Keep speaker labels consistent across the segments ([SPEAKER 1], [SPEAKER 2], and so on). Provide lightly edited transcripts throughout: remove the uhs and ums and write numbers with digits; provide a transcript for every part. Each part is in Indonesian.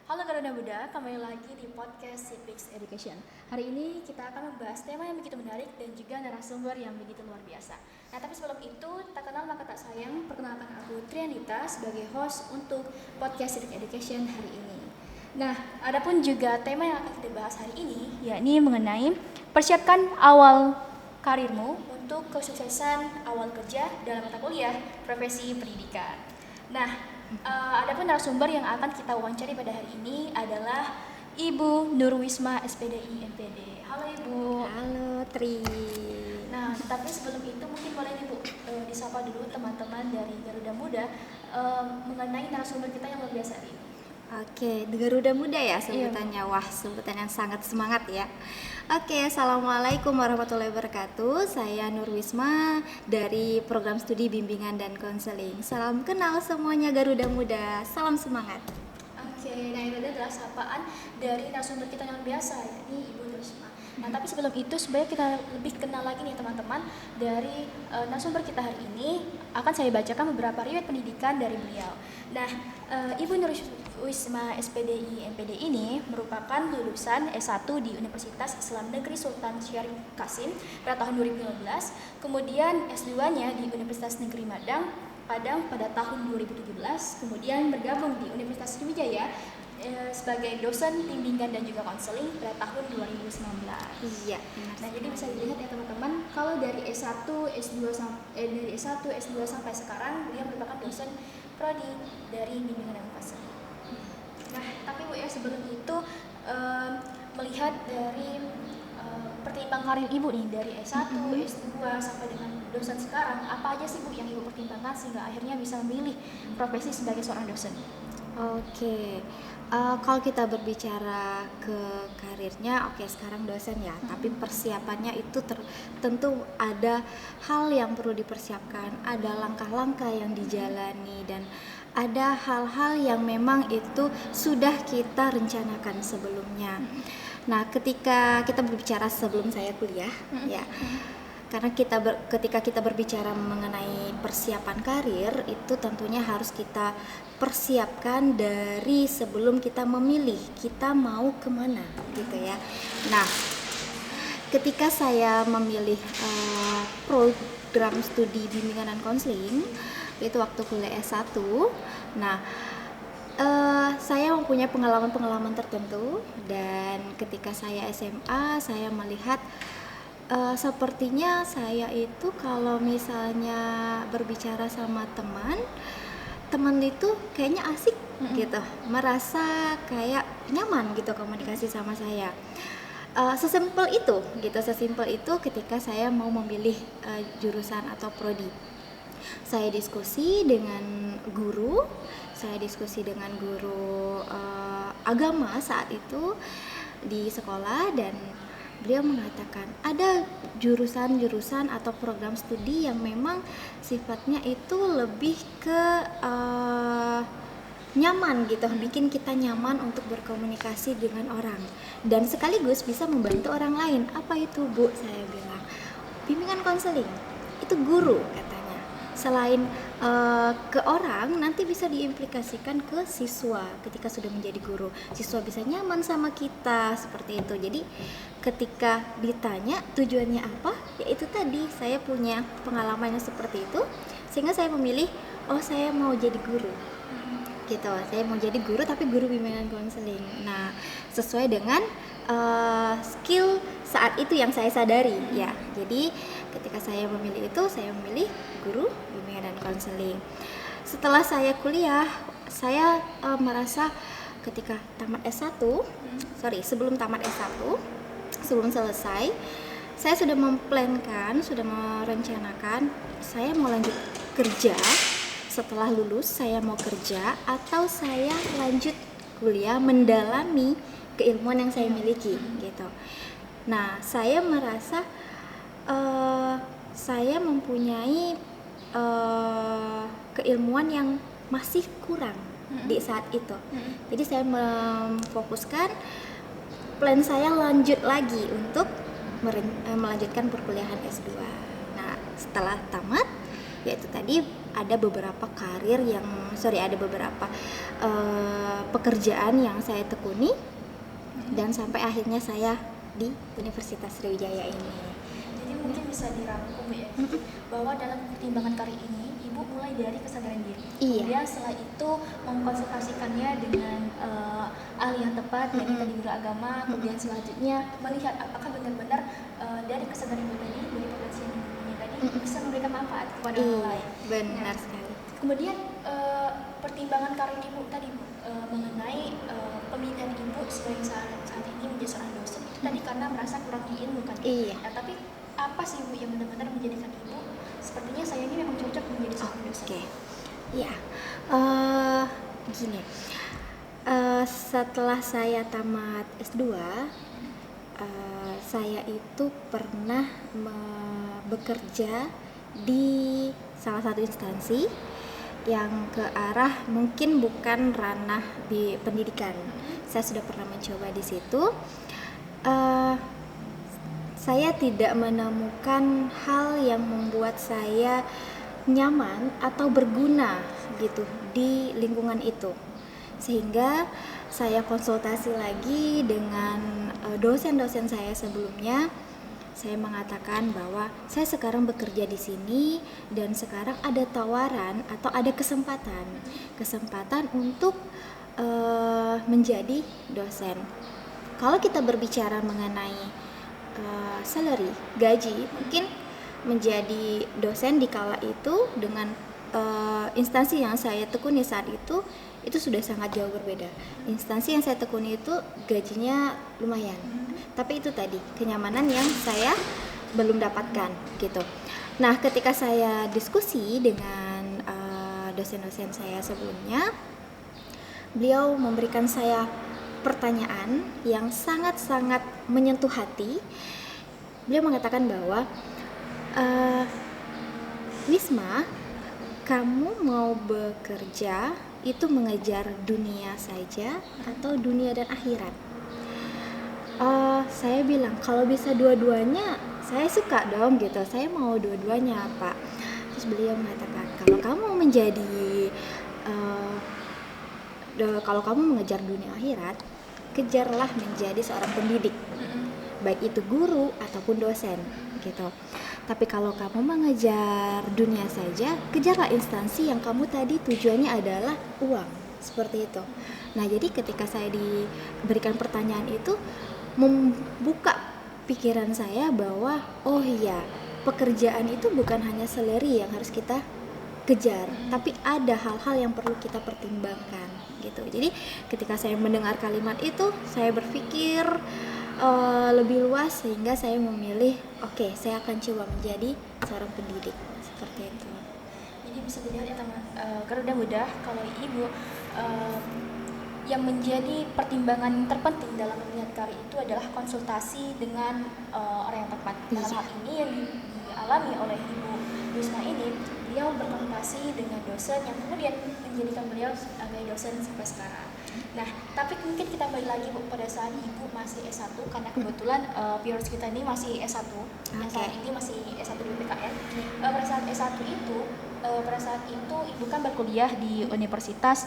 [SPEAKER 1] Halo Garuda Muda, kembali lagi di podcast Cipix Education. Hari ini kita akan membahas tema yang begitu menarik dan juga narasumber yang begitu luar biasa. Nah, tapi sebelum itu, tak kenal maka tak sayang, perkenalkan aku Trianita sebagai host untuk podcast Cipix Education hari ini. Nah, adapun juga tema yang akan kita bahas hari ini, yakni mengenai persiapkan awal karirmu untuk kesuksesan awal kerja dalam mata kuliah profesi pendidikan. Nah, adapun narasumber yang akan kita wawancari pada hari ini adalah Ibu Nurwisma SPDI MPD. Halo Ibu.
[SPEAKER 2] Halo Tri.
[SPEAKER 1] Nah, tapi sebelum itu mungkin boleh Ibu disapa dulu teman-teman dari Garuda Muda mengenai narasumber kita yang luar biasa hari ini.
[SPEAKER 2] Oke, Garuda Muda ya sebutannya. Wah, sebutan yang sangat semangat ya. Oke, Assalamualaikum warahmatullahi wabarakatuh. Saya Nurwisma dari Program Studi Bimbingan dan Konseling. Salam kenal semuanya Garuda Muda. Salam semangat.
[SPEAKER 1] Oke, nah itu adalah sapaan dari narasumber kita yang luar biasa, yakni Ibu Nurwisma. Nah, tapi sebelum itu sebenarnya kita lebih kenal lagi nih teman-teman dari narasumber kita hari ini. Akan saya bacakan beberapa riwayat pendidikan dari beliau. Nah, Ibu Nurwisma SPDI MPD ini merupakan lulusan S1 di Universitas Islam Negeri Sultan Syarif Qasim pada tahun 2015, kemudian S2-nya di Universitas Negeri Padang pada tahun 2017, kemudian bergabung di Universitas Sriwijaya sebagai dosen bimbingan dan juga konseling pada tahun 2019.
[SPEAKER 2] Iya.
[SPEAKER 1] Nah, jadi bisa dilihat ya teman-teman, kalau dari S1, S2 sampai sekarang beliau merupakan dosen prodi dari bimbingan dan konseling. Nah, tapi Bu ya sebelum itu melihat dari pertimbang karir Ibu nih dari S1, S2 sampai dengan dosen sekarang, apa aja sih Bu yang Ibu pertimbangkan sehingga akhirnya bisa memilih profesi sebagai seorang dosen?
[SPEAKER 2] Oke. Kalau kita berbicara ke karirnya, oke sekarang dosen ya, tapi persiapannya itu tentu ada hal yang perlu dipersiapkan, ada langkah-langkah yang dijalani, dan ada hal-hal yang memang itu sudah kita rencanakan sebelumnya. Nah, ketika kita berbicara sebelum saya kuliah, ya, karena ketika kita berbicara mengenai persiapan karir, itu tentunya harus kita persiapkan dari sebelum kita memilih kita mau kemana, gitu ya. Nah, ketika saya memilih program studi bimbingan dan konseling, itu waktu kuliah S1, nah saya mempunyai pengalaman-pengalaman tertentu, dan ketika saya SMA saya melihat sepertinya saya itu kalau misalnya berbicara sama teman itu kayaknya asik gitu, merasa kayak nyaman gitu komunikasi sama saya. Sesimpel itu ketika saya mau memilih jurusan atau prodi. Saya diskusi dengan guru agama saat itu di sekolah, dan beliau mengatakan ada jurusan-jurusan atau program studi yang memang sifatnya itu lebih ke nyaman gitu, bikin kita nyaman untuk berkomunikasi dengan orang dan sekaligus bisa membantu orang lain. Apa itu Bu? Saya bilang bimbingan konseling, itu guru katanya. Selain ke orang, nanti bisa diimplikasikan ke siswa. Ketika sudah menjadi guru, siswa bisa nyaman sama kita, seperti itu. Jadi ketika ditanya tujuannya apa, ya itu tadi, saya punya pengalamannya seperti itu, sehingga saya memilih, saya mau jadi guru gitu. Saya mau jadi guru, tapi guru bimbingan konseling. Nah, sesuai dengan skill saat itu yang saya sadari ya. Jadi ketika saya memilih itu, saya memilih guru bimbingan dan konseling. Setelah saya kuliah, saya merasa ketika tamat S1, sebelum tamat S1, sebelum selesai, saya sudah merencanakan saya mau lanjut kerja. Setelah lulus saya mau kerja atau saya lanjut kuliah mendalami keilmuan yang saya miliki gitu. Nah, saya merasa saya mempunyai keilmuan yang masih kurang di saat itu. Jadi saya memfokuskan plan saya lanjut lagi untuk melanjutkan perkuliahan S2. Nah, setelah tamat, yaitu tadi ada beberapa ada beberapa pekerjaan yang saya tekuni dan sampai akhirnya saya di Universitas Sriwijaya ini.
[SPEAKER 1] Jadi mungkin bisa dirangkum ya, bahwa dalam pertimbangan karir ini ibu mulai dari kesadaran diri.
[SPEAKER 2] Iya.
[SPEAKER 1] Kemudian setelah itu mengkonsultasikannya dengan ahli yang tepat, yaitu tadi guru agama. Kemudian selanjutnya melihat apakah benar-benar dari kesadaran ibu tadi, dari potensi yang ibu tadi bisa memberikan manfaat kepada orang lain.
[SPEAKER 2] Benar sekali.
[SPEAKER 1] Kemudian pertimbangan karir ibu tadi Bu, mengenai pemilihan ibu sebagai saat ini menjadi seorang dosen itu tadi karena merasa kurang ilmu kan?
[SPEAKER 2] Iya.
[SPEAKER 1] Nah, tapi apa sih Bu yang benar-benar menjadikan ibu sepertinya saya ini memang cocok menjadi seorang dosen?
[SPEAKER 2] Oke. Ya, gini. Setelah saya tamat S2, saya itu pernah bekerja di salah satu instansi yang ke arah mungkin bukan ranah di pendidikan. Saya sudah pernah mencoba di situ. Saya tidak menemukan hal yang membuat saya nyaman atau berguna gitu di lingkungan itu, sehingga saya konsultasi lagi dengan dosen-dosen saya sebelumnya. Saya mengatakan bahwa saya sekarang bekerja di sini dan sekarang ada tawaran atau ada kesempatan untuk menjadi dosen. Kalau kita berbicara mengenai salary, gaji, mungkin menjadi dosen di kala itu dengan instansi yang saya tekuni saat itu sudah sangat jauh berbeda. Instansi yang saya tekuni itu gajinya lumayan, tapi itu tadi kenyamanan yang saya belum dapatkan gitu. Nah, ketika saya diskusi dengan dosen-dosen saya sebelumnya, beliau memberikan saya pertanyaan yang sangat-sangat menyentuh hati. Beliau mengatakan bahwa Wisma, kamu mau bekerja itu mengejar dunia saja atau dunia dan akhirat? Saya bilang kalau bisa dua-duanya saya suka dong gitu, saya mau dua-duanya Pak. Terus beliau mengatakan kalau kamu mengejar dunia akhirat, kejarlah menjadi seorang pendidik, baik itu guru ataupun dosen gitu. Tapi kalau kamu mengejar dunia saja, kejarlah instansi yang kamu tadi tujuannya adalah uang, seperti itu. Nah, jadi ketika saya diberikan pertanyaan itu membuka pikiran saya bahwa oh iya, pekerjaan itu bukan hanya salary yang harus kita kejar, tapi ada hal-hal yang perlu kita pertimbangkan gitu. Jadi ketika saya mendengar kalimat itu, saya berpikir lebih luas sehingga saya memilih saya akan coba menjadi seorang pendidik, seperti itu.
[SPEAKER 1] Jadi bisa dilihat ya teman, karena mudah kalau ibu yang menjadi pertimbangan terpenting dalam melihat karir itu adalah konsultasi dengan orang yang tepat. Dalam hal ini yang dialami oleh ibu Wisma ini, beliau berkonsultasi dengan dosen yang kemudian menjadikan beliau sebagai dosen sampai sekarang. Nah, tapi mungkin kita balik lagi Bu, pada saat ibu masih S1, karena kebetulan viewers kita ini masih S1, yang saat ini masih S1 di PKN. Pada saat itu ibu kan berkuliah di Universitas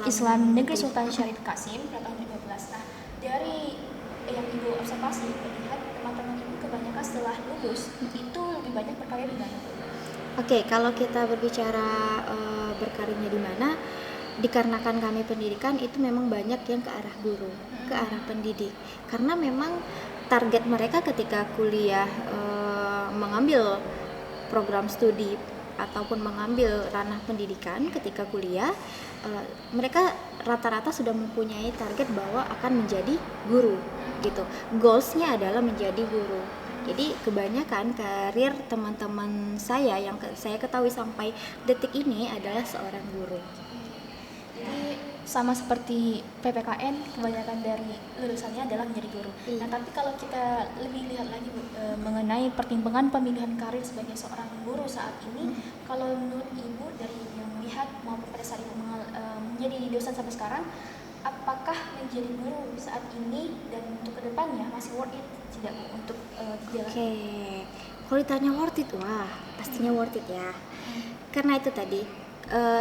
[SPEAKER 1] Islam Negeri Sultan Syarif Kasim pada tahun 2015. Nah, dari yang ibu observasi, melihat teman-teman ibu kebanyakan setelah lulus itu lebih banyak berkarya di mana?
[SPEAKER 2] Kalau kita berbicara berkarirnya di mana, dikarenakan kami pendidikan itu memang banyak yang ke arah guru, ke arah pendidik. Karena memang target mereka ketika kuliah mengambil program studi ataupun mengambil ranah pendidikan ketika kuliah, mereka rata-rata sudah mempunyai target bahwa akan menjadi guru gitu. Goalsnya adalah menjadi guru. Jadi kebanyakan karir teman-teman saya yang saya ketahui sampai detik ini adalah seorang guru.
[SPEAKER 1] Jadi sama seperti PPKN, kebanyakan dari lulusannya adalah menjadi guru. Nah, tapi kalau kita lebih lihat lagi Bu, mengenai pertimbangan pemilihan karir sebagai seorang guru saat ini, kalau menurut ibu dari yang melihat maupun pada saat ibu menjadi dosen sampai sekarang, apakah menjadi guru saat ini dan untuk kedepannya masih worth it tidak Bu, untuk jalan?
[SPEAKER 2] Kalau ditanya worth it, wah pastinya worth it ya. Karena itu tadi,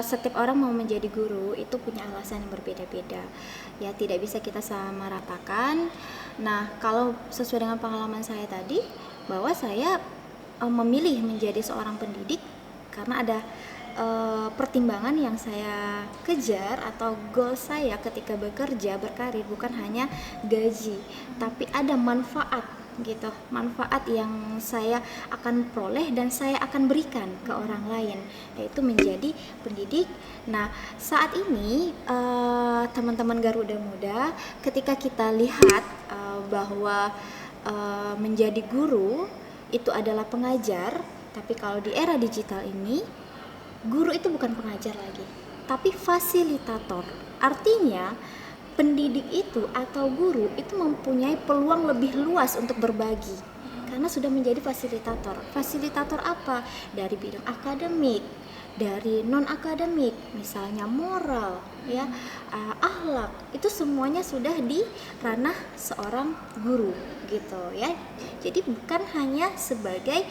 [SPEAKER 2] setiap orang mau menjadi guru itu punya alasan yang berbeda-beda. Ya, tidak bisa kita samaratakan. Nah, kalau sesuai dengan pengalaman saya tadi, bahwa saya memilih menjadi seorang pendidik karena ada pertimbangan yang saya kejar atau goal saya ketika bekerja berkarir, bukan hanya gaji, tapi ada manfaat gitu, manfaat yang saya akan peroleh dan saya akan berikan ke orang lain, yaitu menjadi pendidik. Nah, saat ini teman-teman Garuda Muda, ketika kita lihat bahwa menjadi guru itu adalah pengajar, tapi kalau di era digital ini guru itu bukan pengajar lagi, tapi fasilitator. Artinya, pendidik itu atau guru itu mempunyai peluang lebih luas untuk berbagi karena sudah menjadi fasilitator. Fasilitator apa? Dari bidang akademik, dari non akademik, misalnya moral, ya, akhlak, itu semuanya sudah di ranah seorang guru gitu ya. Jadi bukan hanya sebagai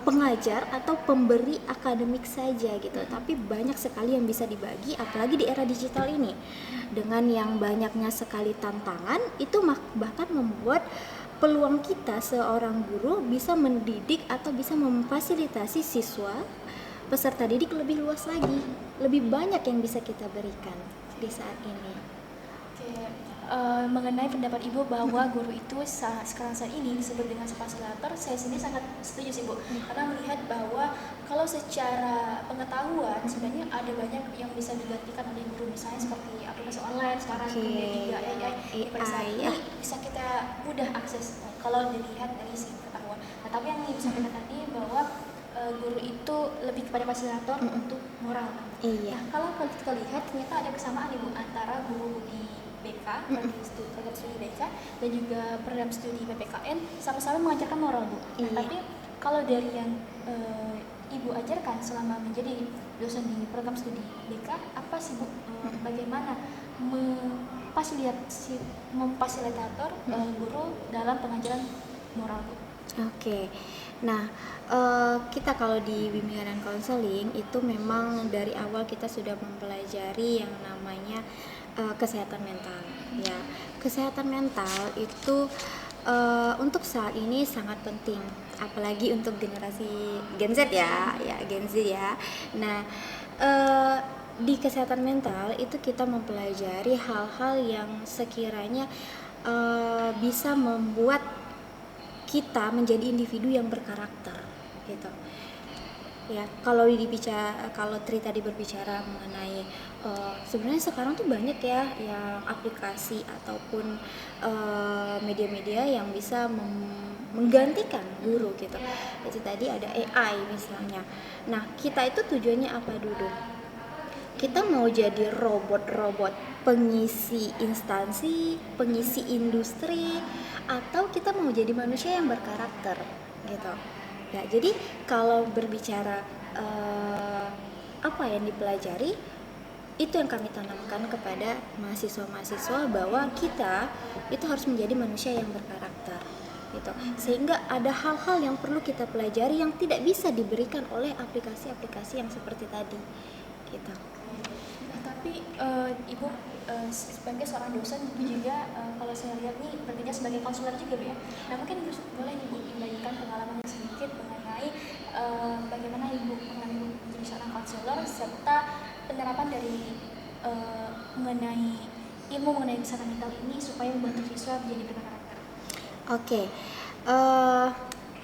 [SPEAKER 2] pengajar atau pemberi akademik saja gitu, tapi banyak sekali yang bisa dibagi, apalagi di era digital ini dengan yang banyaknya sekali tantangan itu bahkan membuat peluang kita seorang guru bisa mendidik atau bisa memfasilitasi siswa peserta didik lebih luas lagi, lebih banyak yang bisa kita berikan di saat ini.
[SPEAKER 1] Oke, mengenai pendapat Ibu bahwa guru itu sekarang saat ini disebut dengan fasilitator, saya sendiri sangat setuju sih Bu, karena melihat bahwa kalau secara pengetahuan sebenarnya ada banyak yang bisa digantikan oleh guru, misalnya seperti aplikasi online sekarang, kemudian juga AI pada saat ini bisa kita mudah akses kalau dilihat dari segi pengetahuan. Nah, tapi yang Ibu sampaikan tadi bahwa guru itu lebih kepada fasilitator untuk moral.
[SPEAKER 2] Iya.
[SPEAKER 1] Nah, kalau kita lihat ternyata ada kesamaan Ibu antara guru di BK, program studi BK dan juga program studi PPKN sama-sama mengajarkan moral Bu. Nah, tapi kalau dari yang Ibu ajarkan selama menjadi dosen di program studi BK, apa sih Bu? Bagaimana memfasilitator guru dalam pengajaran moral Bu?
[SPEAKER 2] Oke. Nah, kita kalau di bimbingan dan konseling itu memang dari awal kita sudah mempelajari yang namanya kesehatan mental. Ya, kesehatan mental itu untuk saat ini sangat penting, apalagi untuk generasi Gen Z ya Gen Z ya. Nah, di kesehatan mental itu kita mempelajari hal-hal yang sekiranya bisa membuat kita menjadi individu yang berkarakter gitu ya. Kalau Tri tadi berbicara mengenai sebenarnya sekarang tuh banyak ya yang aplikasi ataupun media-media yang bisa menggantikan guru gitu. Itu tadi ada AI misalnya. Nah, kita itu tujuannya apa dulu? Kita mau jadi robot-robot pengisi instansi, pengisi industri, atau kita mau jadi manusia yang berkarakter gitu ya. Jadi kalau berbicara apa yang dipelajari, itu yang kami tanamkan kepada mahasiswa-mahasiswa bahwa kita itu harus menjadi manusia yang berkarakter gitu, sehingga ada hal-hal yang perlu kita pelajari yang tidak bisa diberikan oleh aplikasi-aplikasi yang seperti tadi gitu.
[SPEAKER 1] Nah, tapi Ibu sebagai seorang dosen Ibu juga kalau saya lihat nih bekerja sebagai konselor juga Bu ya. Nah, mungkin boleh Ibu membagikan pengalaman sedikit mengenai bagaimana Ibu menjadi seorang konselor serta penerapan dari mengenai ilmu mengenai kesehatan mental ini supaya membantu siswa menjadi berkarakter.
[SPEAKER 2] Oke.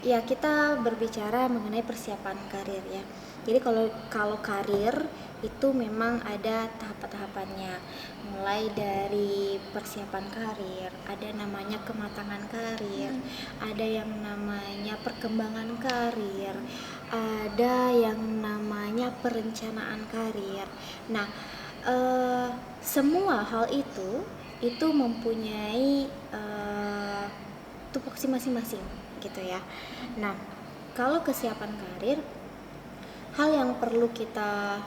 [SPEAKER 2] Ya, kita berbicara mengenai persiapan karir ya. Jadi kalau karir itu memang ada tahap-tahapannya, mulai dari persiapan karir, ada namanya kematangan karir, ada yang namanya perkembangan karir, ada yang namanya perencanaan karir. Nah, semua hal itu mempunyai tupoksi masing-masing gitu ya. Nah, kalau kesiapan karir, hal yang perlu kita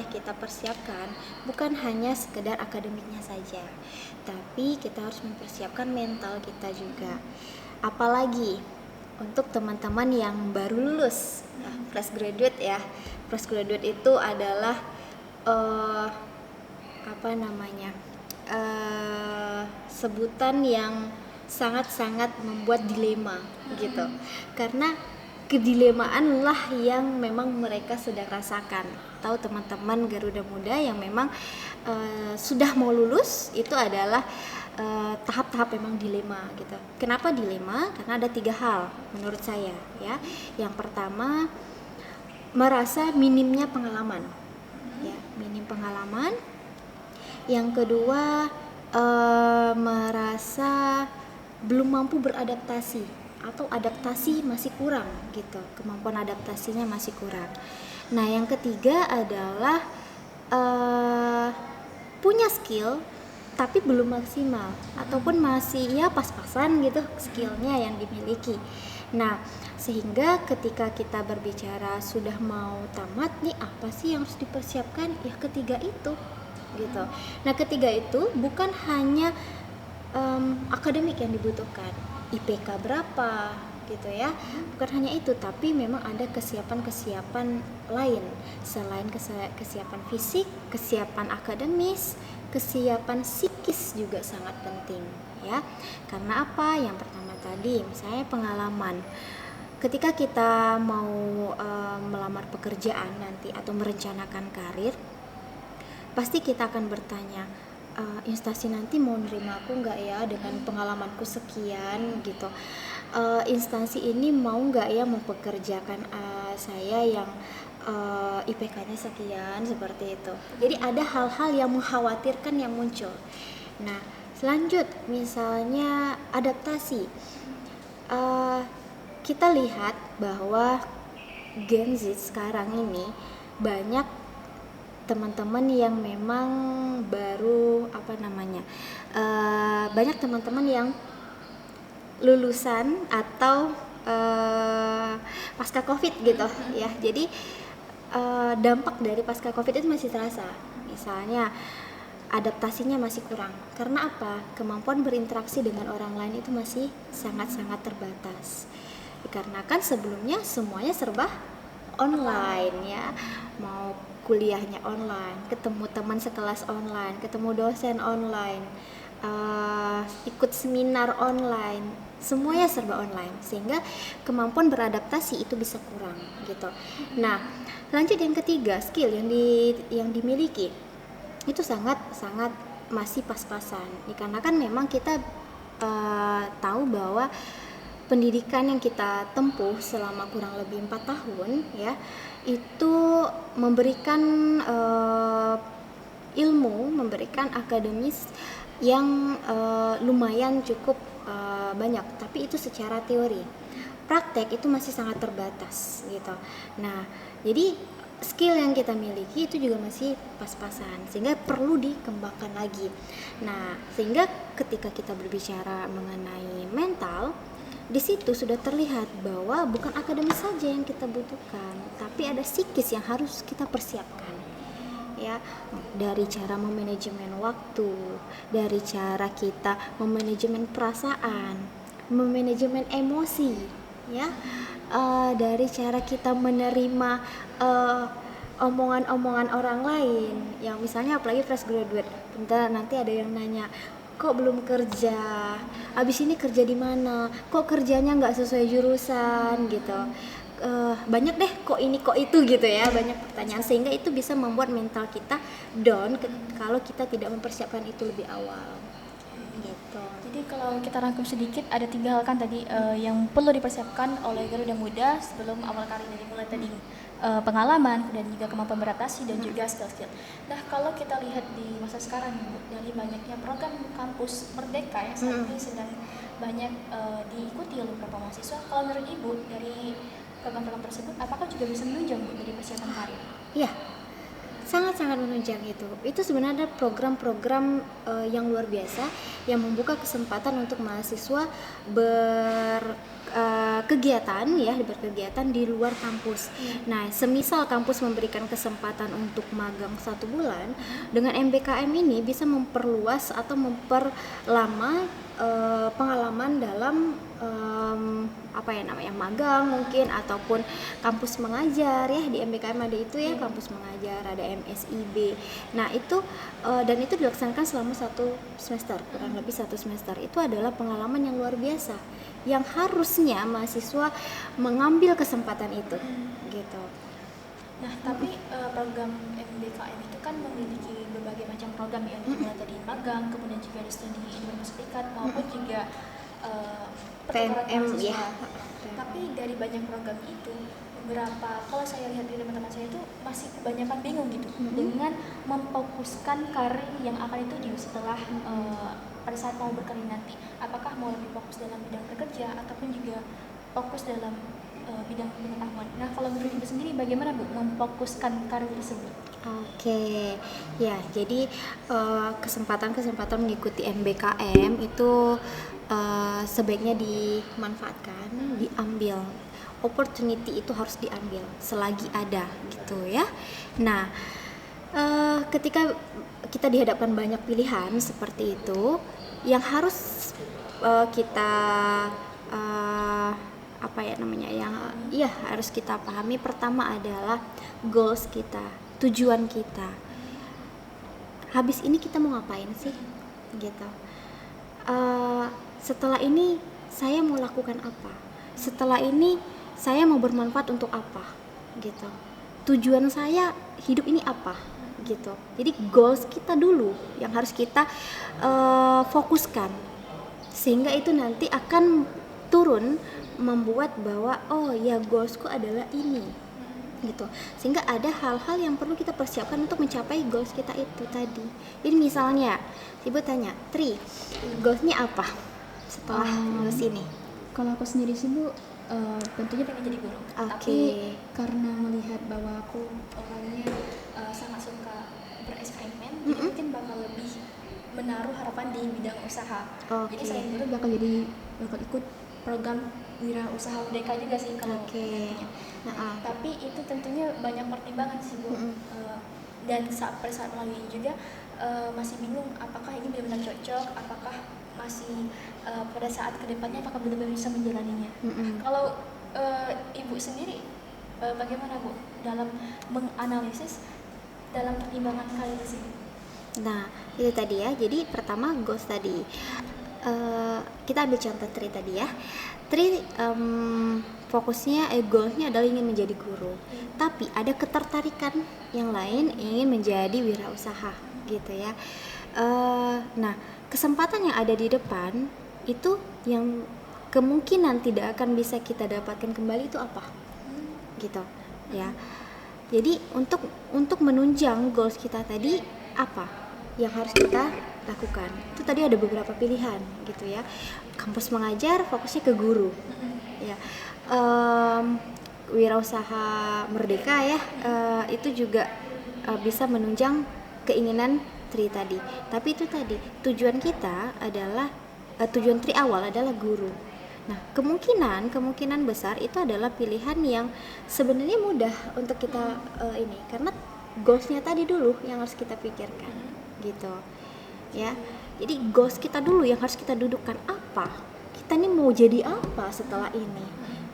[SPEAKER 2] kita persiapkan bukan hanya sekedar akademiknya saja, tapi kita harus mempersiapkan mental kita juga. Apalagi untuk teman-teman yang baru lulus, fresh graduate ya. Fresh graduate itu adalah apa namanya, sebutan yang sangat-sangat membuat dilema gitu, karena kedilemaan lah yang memang mereka sedang rasakan. Tahu teman-teman Garuda Muda yang memang sudah mau lulus, itu adalah tahap-tahap memang dilema gitu. Kenapa dilema? Karena ada 3 hal menurut saya ya. Yang pertama, merasa minimnya pengalaman ya, minim pengalaman. Yang kedua, merasa belum mampu beradaptasi atau adaptasi masih kurang gitu, kemampuan adaptasinya masih kurang. Nah, yang ketiga adalah punya skill tapi belum maksimal ataupun masih ya pas-pasan gitu skillnya yang dimiliki. Nah, sehingga ketika kita berbicara sudah mau tamat nih, apa sih yang harus dipersiapkan? Ya ketiga itu gitu. Nah, ketiga itu bukan hanya akademik yang dibutuhkan, IPK berapa gitu ya, bukan hanya itu, tapi memang ada kesiapan-kesiapan lain selain kesiapan fisik, kesiapan akademis, kesiapan psikis juga sangat penting ya. Karena apa? Yang pertama tadi misalnya pengalaman. Ketika kita mau melamar pekerjaan nanti atau merencanakan karir, pasti kita akan bertanya, instansi nanti mau nerima aku nggak ya dengan pengalamanku sekian gitu, instansi ini mau nggak ya mempekerjakan saya yang IPK-nya sekian, seperti itu. Jadi ada hal-hal yang mengkhawatirkan yang muncul. Nah, selanjut misalnya adaptasi, kita lihat bahwa Gen Z sekarang ini banyak teman-teman yang memang baru banyak teman-teman yang lulusan atau pasca COVID gitu ya. Jadi dampak dari pasca COVID itu masih terasa. Misalnya adaptasinya masih kurang. Karena apa? Kemampuan berinteraksi dengan orang lain itu masih sangat-sangat terbatas. Dikarenakan sebelumnya semuanya serba online ya, mau kuliahnya online, ketemu teman sekelas online, ketemu dosen online, ikut seminar online, semuanya serba online, sehingga kemampuan beradaptasi itu bisa kurang gitu. Nah, lanjut yang ketiga, skill yang dimiliki itu sangat masih pas-pasan, dikarenakan memang kita tahu bahwa pendidikan yang kita tempuh selama kurang lebih 4 tahun ya, itu memberikan ilmu, memberikan akademis yang lumayan cukup banyak, tapi itu secara teori. Praktek itu masih sangat terbatas gitu. Nah, jadi skill yang kita miliki itu juga masih pas-pasan, sehingga perlu dikembangkan lagi. Nah, sehingga ketika kita berbicara mengenai mental, di situ sudah terlihat bahwa bukan akademis saja yang kita butuhkan, tapi ada psikis yang harus kita persiapkan. Ya, dari cara memanajemen waktu, dari cara kita memanajemen perasaan, memanajemen emosi, ya, dari cara kita menerima omongan-omongan orang lain, yang misalnya apalagi fresh graduate, bentar nanti ada yang nanya, kok belum kerja, abis ini kerja di mana, kok kerjanya nggak sesuai jurusan gitu, banyak deh kok ini kok itu gitu ya, banyak pertanyaan, sehingga itu bisa membuat mental kita down kalau kita tidak mempersiapkan itu lebih awal gitu.
[SPEAKER 1] Jadi kalau kita rangkum sedikit, ada 3 hal kan tadi yang perlu dipersiapkan oleh Garuda Muda sebelum awal karir, dari mulai tadi pengalaman, kemudian juga kemampuan beradaptasi dan juga skill-skill. Nah, kalau kita lihat di masa sekarang, dari banyaknya program kampus merdeka yang saat ini sedang banyak diikuti oleh beberapa mahasiswa, kalau menurut Ibu dari program-program tersebut, apakah juga bisa menunjang dari persiapan karir?
[SPEAKER 2] Iya, sangat-sangat menunjang itu. Itu sebenarnya program-program yang luar biasa yang membuka kesempatan untuk mahasiswa berkegiatan di luar kampus. Nah, semisal kampus memberikan kesempatan untuk magang 1 bulan, dengan MBKM ini bisa memperluas atau memperlama pengalaman dalam apa ya namanya, magang mungkin, ataupun kampus mengajar ya. Di MBKM ada itu ya, kampus mengajar, ada MSIB. Nah itu dan itu dilaksanakan selama 1 semester, kurang lebih 1 semester. Itu adalah pengalaman yang luar biasa, yang harusnya mahasiswa mengambil kesempatan itu gitu.
[SPEAKER 1] Nah, tapi program MBKM itu kan memiliki berbagai macam program ya, mulai dari magang, kemudian juga ada studi di Amerika Serikat maupun juga pertukaran
[SPEAKER 2] PNM
[SPEAKER 1] mahasiswa.
[SPEAKER 2] ya.
[SPEAKER 1] Tapi dari banyak program itu, beberapa kalau saya lihat dari teman-teman saya itu masih kebanyakan bingung gitu dengan memfokuskan karir yang akan dituju setelah pada saat mau berkarir nanti. Apakah mau lebih fokus dalam bidang bekerja ataupun juga fokus dalam bidang pengetahuan. Nah, kalau menurut Ibu sendiri bagaimana Bu memfokuskan karir tersebut?
[SPEAKER 2] Oke, ya jadi kesempatan-kesempatan mengikuti MBKM itu sebaiknya dimanfaatkan, diambil. Opportunity itu harus diambil selagi ada gitu ya. Nah, ketika kita dihadapkan banyak pilihan seperti itu, yang harus kita apa ya namanya, yang harus kita pahami pertama adalah goals kita, tujuan kita. Habis ini kita mau ngapain sih gitu. Setelah ini saya mau lakukan apa, setelah ini saya mau bermanfaat untuk apa gitu. Tujuan saya hidup ini apa gitu. Jadi goals kita dulu yang harus kita fokuskan, sehingga itu nanti akan turun membuat bahwa oh ya goalsku adalah ini gitu, sehingga ada hal-hal yang perlu kita persiapkan untuk mencapai goals kita itu tadi. Jadi misalnya Ibu tanya, Tri, goalsnya apa setelah lulus ini?
[SPEAKER 1] Kalau aku sendiri sih Bu, tentunya pengen jadi guru. Tapi karena melihat bahwa aku orangnya sangat suka bereksperimen, jadi mungkin bakal lebih menaruh harapan di bidang usaha. Jadi selain guru bakal ikut program wirausaha merdeka juga sih kalau nantinya. Tapi itu tentunya banyak pertimbangan sih Bu. Dan pada saat melalui juga masih bingung apakah ini benar-benar cocok, apakah masih pada saat kedepannya apakah benar-benar bisa menjalaninya. Kalau Ibu sendiri bagaimana Bu dalam menganalisis dalam pertimbangan kali ini?
[SPEAKER 2] Nah itu tadi ya, jadi pertama goals tadi. Kita ambil contoh Tri tadi ya. Tri fokusnya goalsnya adalah ingin menjadi guru, tapi ada ketertarikan yang lain ingin menjadi wirausaha gitu ya. Nah kesempatan yang ada di depan itu yang kemungkinan tidak akan bisa kita dapatkan kembali itu apa gitu ya. Jadi untuk menunjang goals kita tadi apa yang harus kita lakukan? Itu tadi ada beberapa pilihan gitu ya. Kampus mengajar fokusnya ke guru ya. Wirausaha merdeka ya, itu juga bisa menunjang keinginan Tri tadi. Tapi itu tadi tujuan kita adalah tujuan Tri awal adalah guru. Nah kemungkinan besar itu adalah pilihan yang sebenarnya mudah untuk kita ini, karena goalsnya tadi dulu yang harus kita pikirkan gitu ya. Jadi goals kita dulu yang harus kita dudukkan, apa kita nih mau jadi apa setelah ini.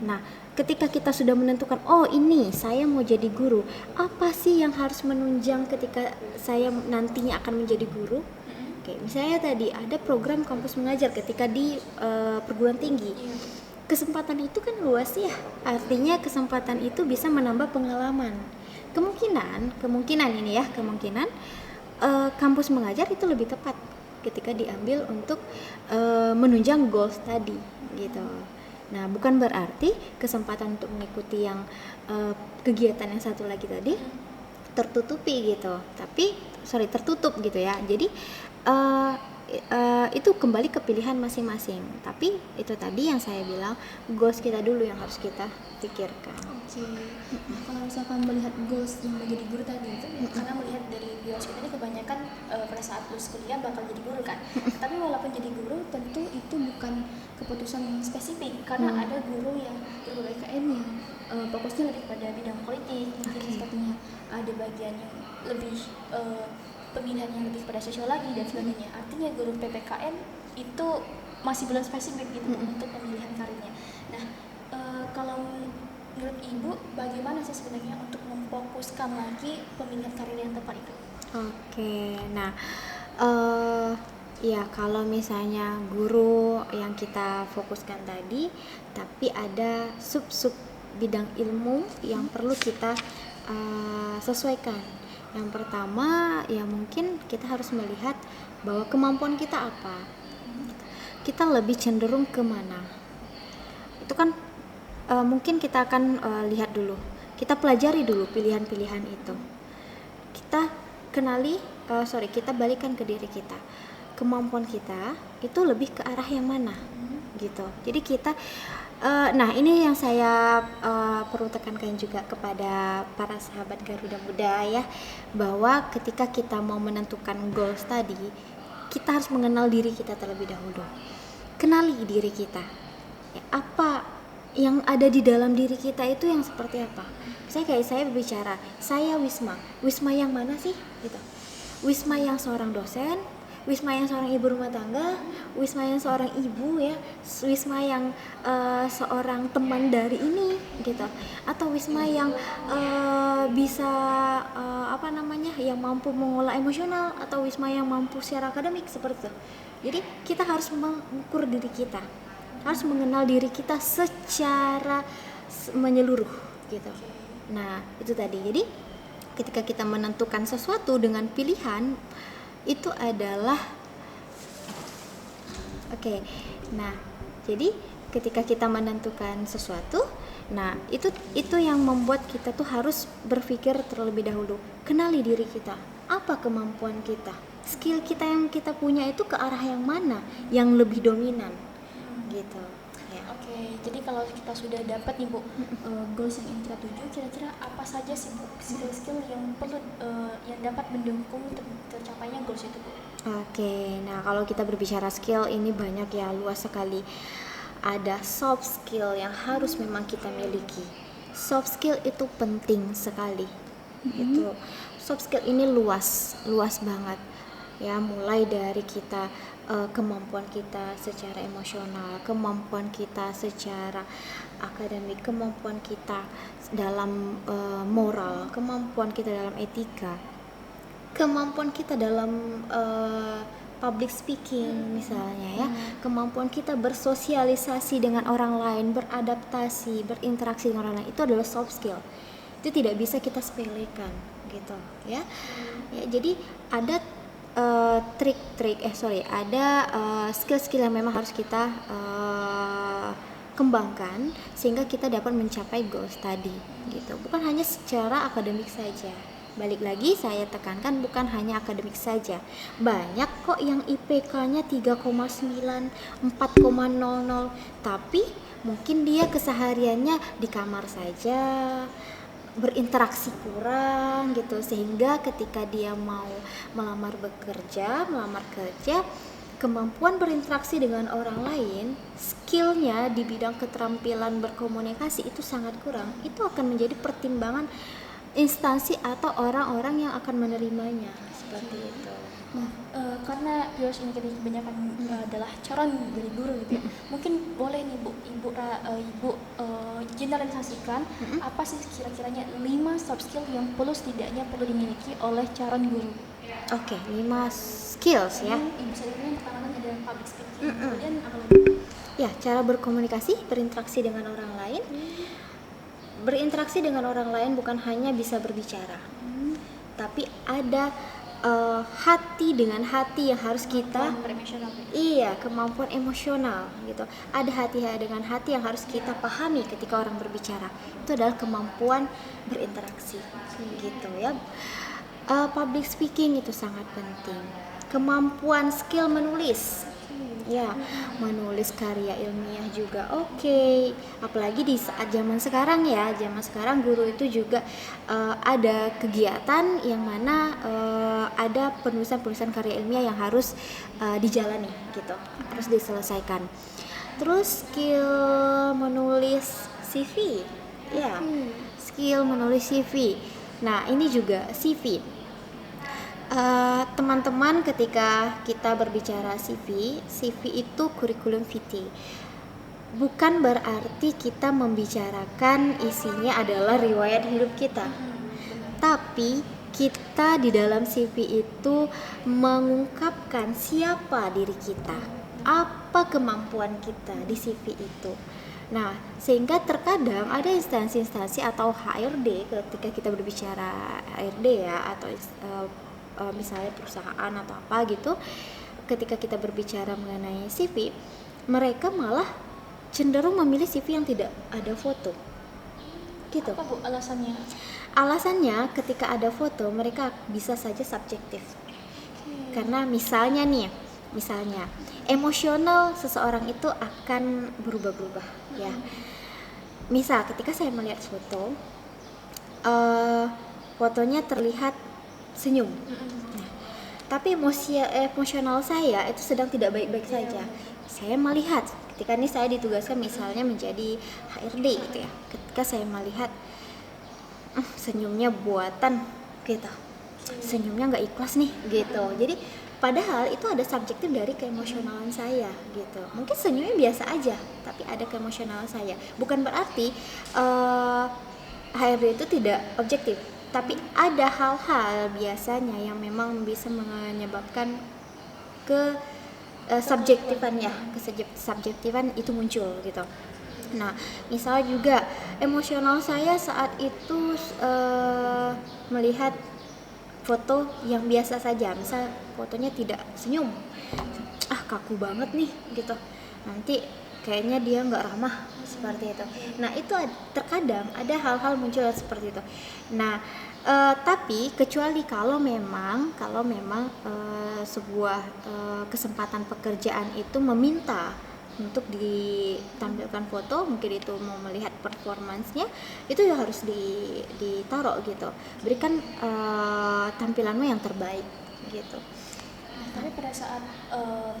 [SPEAKER 2] Nah ketika kita sudah menentukan oh ini saya mau jadi guru, apa sih yang harus menunjang ketika saya nantinya akan menjadi guru. Oke, misalnya tadi ada program kampus mengajar ketika di perguruan tinggi. Kesempatan itu kan luas ya, artinya kesempatan itu bisa menambah pengalaman. Kemungkinan ini ya, kampus mengajar itu lebih tepat ketika diambil untuk menunjang goals tadi gitu. Nah bukan berarti kesempatan untuk mengikuti yang kegiatan yang satu lagi tadi tertutupi gitu, tertutup gitu ya. Jadi itu kembali ke pilihan masing-masing. Tapi itu tadi yang saya bilang, goals kita dulu yang harus kita pikirkan.
[SPEAKER 1] Nah, kalau misalkan melihat goals yang menjadi guru tadi itu karena melihat dari bios kita ini kebanyakan pada saat lulus kuliah bakal jadi guru kan. Tapi walaupun jadi guru tentu itu bukan keputusan yang spesifik, karena ada guru yang guru BKM yang fokusnya lebih pada bidang politik, mungkin sepertinya ada bagian yang lebih pemilihan yang lebih pada sosiologi dan sebagainya. Artinya guru PPKN itu masih belum spesifik gitu untuk pemilihan karirnya. Nah, kalau menurut Ibu bagaimana sih sebenarnya untuk memfokuskan lagi pemilihan karir yang tepat itu?
[SPEAKER 2] Oke, nah ya kalau misalnya guru yang kita fokuskan tadi, tapi ada sub-sub bidang ilmu yang perlu kita sesuaikan. Yang pertama ya mungkin kita harus melihat bahwa kemampuan kita apa. Kita lebih cenderung kemana? Itu kan mungkin kita akan lihat dulu. Kita pelajari dulu pilihan-pilihan itu. Kita kita balikan ke diri kita. Kemampuan kita itu lebih ke arah yang mana gitu. Jadi kita nah ini yang saya perlu tekankan juga kepada para sahabat Garuda Muda ya, bahwa ketika kita mau menentukan goals tadi, kita harus mengenal diri kita terlebih dahulu. Kenali diri kita ya, apa yang ada di dalam diri kita itu yang seperti apa. Misalnya kayak saya berbicara, saya Wisma yang mana sih gitu. Wisma yang seorang dosen, Wisma yang seorang ibu rumah tangga, Wisma yang seorang ibu ya, Wisma yang seorang teman dari ini gitu, atau Wisma yang bisa yang mampu mengolah emosional, atau Wisma yang mampu secara akademik seperti itu. Jadi kita harus mengukur diri kita, harus mengenal diri kita secara menyeluruh gitu. Nah itu tadi. Jadi ketika kita menentukan sesuatu dengan pilihan itu adalah nah jadi ketika kita menentukan sesuatu, nah itu yang membuat kita tuh harus berpikir terlebih dahulu, kenali diri kita, apa kemampuan kita, skill kita yang kita punya itu ke arah yang mana yang lebih dominan gitu ya.
[SPEAKER 1] Oke, jadi kalau kita sudah dapat nih Bu goals yang kita tuju, kira-kira apa saja sih Bu skill-skill yang perlu yang dapat mendukung tercapainya goals itu Bu?
[SPEAKER 2] Oke, nah kalau kita berbicara skill ini banyak ya, luas sekali. Ada soft skill yang harus memang kita miliki. Soft skill itu penting sekali. Itu soft skill ini luas banget. Ya, mulai dari kita kemampuan kita secara emosional, kemampuan kita secara akademik, kemampuan kita dalam moral, kemampuan kita dalam etika, kemampuan kita dalam public speaking misalnya ya, kemampuan kita bersosialisasi dengan orang lain, beradaptasi, berinteraksi dengan orang lain, itu adalah soft skill. Itu tidak bisa kita sepelekan gitu ya. Jadi ada ada skill-skill yang memang harus kita kembangkan sehingga kita dapat mencapai goals tadi gitu. Bukan hanya secara akademik saja. Balik lagi saya tekankan, bukan hanya akademik saja. Banyak kok yang IPK-nya 3,9, 4,00, tapi mungkin dia kesehariannya di kamar saja, berinteraksi kurang gitu, sehingga ketika dia mau melamar kerja, kemampuan berinteraksi dengan orang lain, skillnya di bidang keterampilan berkomunikasi itu sangat kurang. Itu akan menjadi pertimbangan instansi atau orang-orang yang akan menerimanya seperti itu.
[SPEAKER 1] Nah, karena Pios ini kebanyakan adalah calon dari guru gitu ya. Mungkin boleh nih Ibu generalisasikan apa sih kira-kiranya 5 soft skill yang setidaknya perlu dimiliki oleh calon guru.
[SPEAKER 2] Oke, 5 skills ya.
[SPEAKER 1] Ibu saya yang pertama ada public speaking, kemudian apa lagi?
[SPEAKER 2] Ya, cara berkomunikasi, berinteraksi dengan orang lain. Berinteraksi dengan orang lain bukan hanya bisa berbicara, tapi ada hati dengan hati yang harus kita kemampuan emosional gitu. Ada hati dengan hati yang harus kita pahami ketika orang berbicara. Itu adalah kemampuan berinteraksi gitu ya. Public speaking itu sangat penting. Kemampuan skill menulis. Ya, menulis karya ilmiah juga oke. Apalagi di saat zaman sekarang guru itu juga ada kegiatan yang mana ada penulisan karya ilmiah yang harus dijalani gitu, harus diselesaikan. Terus skill menulis CV, skill menulis CV. Nah ini juga CV. Teman-teman, ketika kita berbicara CV itu kurikulum vitae. Bukan berarti kita membicarakan isinya adalah riwayat hidup kita. Tapi kita di dalam CV itu mengungkapkan siapa diri kita, apa kemampuan kita di CV itu. Nah, sehingga terkadang ada instansi-instansi atau HRD, ketika kita berbicara HRD ya, atau misalnya perusahaan atau apa gitu, ketika kita berbicara mengenai CV, mereka malah cenderung memilih CV yang tidak ada foto gitu.
[SPEAKER 1] Apa Bu alasannya?
[SPEAKER 2] Alasannya, ketika ada foto mereka bisa saja subjektif. Karena misalnya emosional seseorang itu akan berubah-ubah ya. Misal ketika saya melihat foto, fotonya terlihat senyum. Nah, tapi emosional saya itu sedang tidak baik-baik saja. Saya melihat ketika ini saya ditugaskan misalnya menjadi HRD gitu ya. Ketika saya melihat senyumnya buatan gitu, senyumnya nggak ikhlas nih gitu. Jadi padahal itu ada subjektif dari keemosionalan saya gitu. Mungkin senyumnya biasa aja, tapi ada keemosionalan saya. Bukan berarti HRD itu tidak objektif, tapi ada hal-hal biasanya yang memang bisa menyebabkan ke subjektifan itu muncul gitu. Nah, misalnya juga emosional saya saat itu melihat foto yang biasa saja, misal fotonya tidak senyum, kaku banget nih gitu, nanti kayaknya dia nggak ramah seperti itu. Nah, itu terkadang ada hal-hal muncul seperti itu. Nah, tapi kecuali kalau memang sebuah kesempatan pekerjaan itu meminta untuk ditampilkan foto, mungkin itu mau melihat performansnya, itu ya harus ditaruh gitu. Berikan tampilanmu yang terbaik gitu.
[SPEAKER 1] Tapi pada saat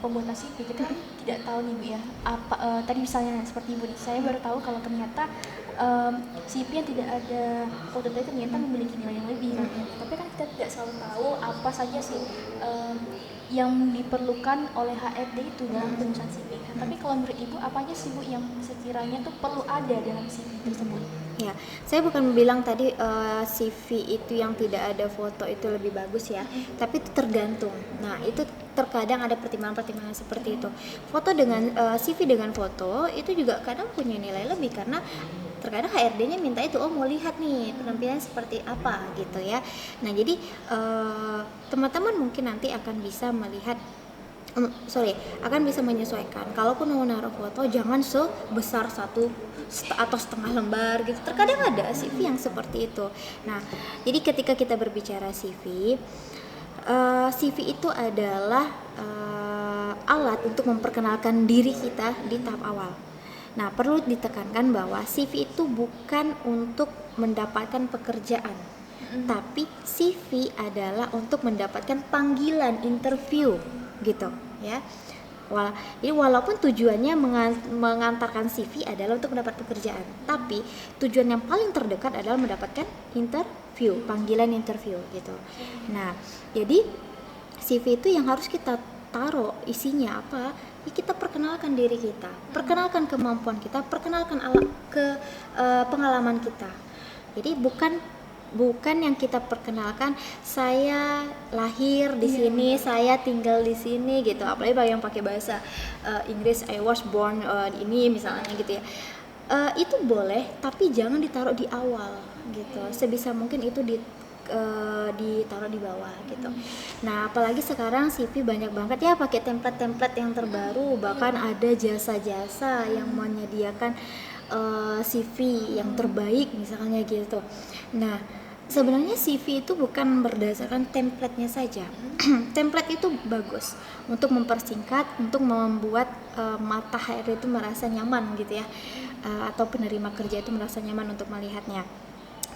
[SPEAKER 1] pembuatan CV kita kan tidak tahu nih Bu ya, apa tadi misalnya seperti Ibu nih, saya baru tahu kalau ternyata CV yang tidak ada foto tadi ternyata memiliki nilai yang lebih kan ya. Tapi kan kita tidak selalu tahu apa saja sih yang diperlukan oleh HRD itu dalam penulisan CV. Tapi kalau menurut Ibu apa aja sih Bu yang sekiranya tuh perlu ada dalam CV tersebut?
[SPEAKER 2] Ya, saya bukan bilang tadi CV itu yang tidak ada foto itu lebih bagus ya, tapi itu tergantung. Nah, itu terkadang ada pertimbangan-pertimbangan seperti itu. Foto dengan CV dengan foto itu juga kadang punya nilai lebih, karena terkadang HRD-nya minta itu, mau lihat nih penampilan seperti apa gitu ya. Nah, jadi teman-teman mungkin nanti akan bisa melihat akan bisa menyesuaikan. Kalaupun mau naruh foto, jangan sebesar satu atau setengah lembar gitu. Terkadang ada CV yang seperti itu. Nah, jadi ketika kita berbicara CV, CV itu adalah alat untuk memperkenalkan diri kita di tahap awal. Nah, perlu ditekankan bahwa CV itu bukan untuk mendapatkan pekerjaan, tapi CV adalah untuk mendapatkan panggilan interview gitu ya. Jadi walaupun tujuannya mengantarkan CV adalah untuk mendapat pekerjaan, tapi tujuan yang paling terdekat adalah mendapatkan interview, panggilan interview gitu. Nah, jadi CV itu yang harus kita taruh isinya apa? Ya, kita perkenalkan diri kita, perkenalkan kemampuan kita, perkenalkan pengalaman kita. Jadi bukan yang kita perkenalkan saya lahir di sini, saya tinggal di sini gitu. Apalagi yang pakai bahasa Inggris, I was born di ini misalnya gitu ya. Itu boleh, tapi jangan ditaruh di awal gitu. Sebisa mungkin itu ditaruh di bawah gitu. Nah, apalagi sekarang CV banyak banget ya pakai template-template yang terbaru, bahkan ada jasa-jasa yang menyediakan CV yang terbaik misalnya gitu. Nah, sebenarnya CV itu bukan berdasarkan template-nya saja. Template itu bagus untuk mempersingkat, untuk membuat mata HRD itu merasa nyaman gitu ya, atau penerima kerja itu merasa nyaman untuk melihatnya,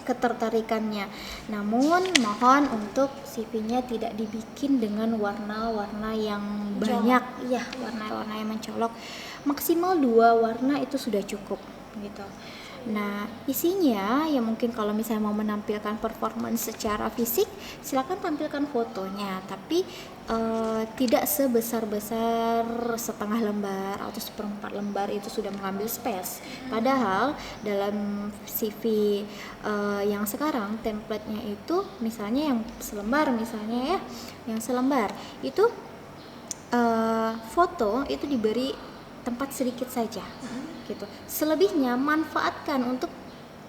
[SPEAKER 2] ketertarikannya. Namun mohon untuk CV-nya tidak dibikin dengan warna-warna yang banyak, warna-warna yang mencolok. Maksimal 2 warna itu sudah cukup gitu. Nah, isinya ya mungkin kalau misalnya mau menampilkan performance secara fisik, silakan tampilkan fotonya, tapi tidak sebesar-besar setengah lembar atau seperempat lembar itu sudah mengambil space. Padahal dalam CV yang sekarang template-nya itu misalnya yang selembar misalnya ya, yang selembar itu foto itu diberi tempat sedikit saja gitu. Selebihnya manfaatkan untuk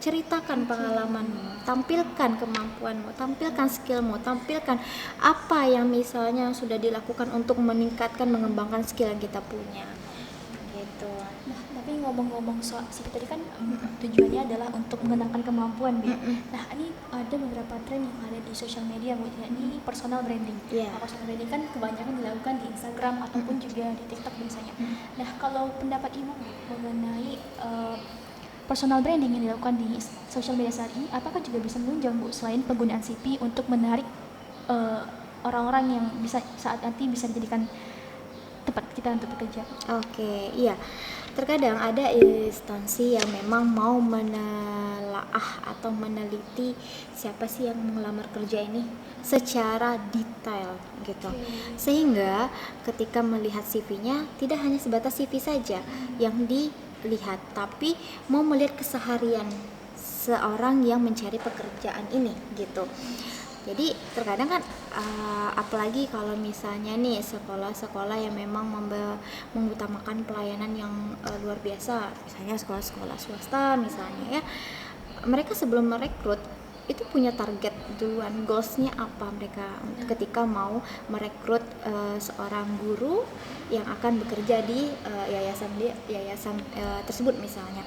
[SPEAKER 2] ceritakan pengalamanmu, tampilkan kemampuanmu, tampilkan skillmu, tampilkan apa yang misalnya sudah dilakukan untuk meningkatkan, mengembangkan skill yang kita punya gitu.
[SPEAKER 1] Nah, tapi ngomong-ngomong soal CV tadi kan tujuannya adalah untuk mengenalkan kemampuan, Bu. Nah, ini ada beberapa tren yang ada di sosial media, Bu, yakni personal branding.
[SPEAKER 2] Iya.
[SPEAKER 1] Nah, personal branding kan kebanyakan dilakukan di Instagram ataupun juga di TikTok biasanya. Nah, kalau pendapat Ibu mengenai personal branding yang dilakukan di sosial media saat ini, apakah juga bisa menunjang, Bu, selain penggunaan CV untuk menarik orang-orang yang bisa saat nanti bisa dijadikan tempat kita untuk bekerja?
[SPEAKER 2] Oke, iya. Terkadang ada instansi yang memang mau menelaah atau meneliti siapa sih yang melamar kerja ini secara detail gitu. Sehingga ketika melihat CV-nya tidak hanya sebatas CV saja yang dilihat, tapi mau melihat keseharian seorang yang mencari pekerjaan ini gitu. Jadi terkadang kan apalagi kalau misalnya nih sekolah-sekolah yang memang mengutamakan pelayanan yang luar biasa, misalnya sekolah-sekolah swasta misalnya ya, mereka sebelum merekrut itu punya target duluan, goalsnya apa mereka ketika mau merekrut seorang guru yang akan bekerja di yayasan tersebut misalnya,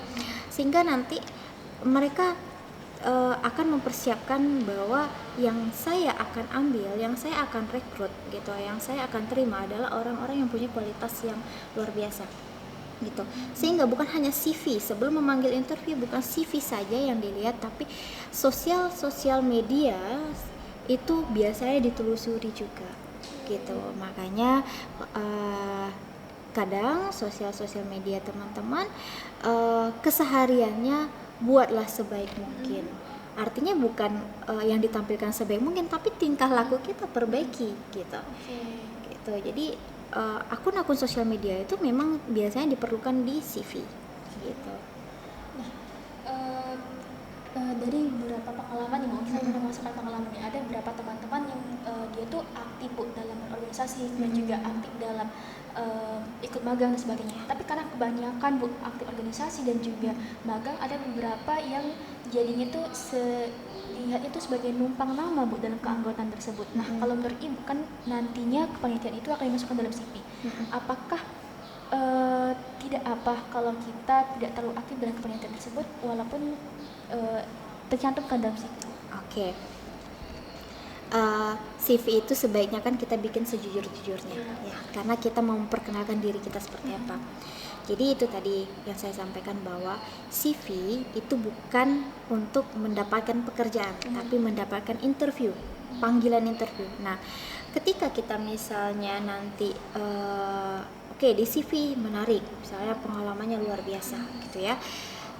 [SPEAKER 2] sehingga nanti mereka akan mempersiapkan bahwa yang saya akan ambil, yang saya akan rekrut gitu, yang saya akan terima adalah orang-orang yang punya kualitas yang luar biasa gitu. Sehingga bukan hanya CV, sebelum memanggil interview bukan CV saja yang dilihat, tapi sosial media itu biasanya ditelusuri juga gitu. Makanya kadang sosial media teman-teman kesehariannya buatlah sebaik mungkin. Artinya bukan yang ditampilkan sebaik mungkin, tapi tingkah laku kita perbaiki gitu. Gitu. Jadi akun-akun sosial media itu memang biasanya diperlukan di CV gitu.
[SPEAKER 1] Dari beberapa pengalaman nih, mau saya merasakan pengalaman nih, ada beberapa teman-teman yang dia tuh aktif, Bu, dalam organisasi dan juga aktif dalam ikut magang dan sebagainya. Tapi karena kebanyakan, Bu, aktif organisasi dan juga magang, ada beberapa yang jadinya tuh lihatnya tuh sebagai numpang nama, Bu, dalam keanggotaan tersebut. Nah, kalau menurut Ibu kan nantinya kepanitiaan itu akan dimasukkan dalam CV. Apakah tidak apa kalau kita tidak terlalu aktif dalam kepanitiaan tersebut walaupun tercantumkan dalam CV?
[SPEAKER 2] Oke. CV itu sebaiknya kan kita bikin sejujur-jujurnya ya, karena kita mau memperkenalkan diri kita seperti apa. Jadi itu tadi yang saya sampaikan bahwa CV itu bukan untuk mendapatkan pekerjaan, tapi mendapatkan interview, panggilan interview. Nah, ketika kita misalnya nanti oke, di CV menarik, misalnya pengalamannya luar biasa gitu ya.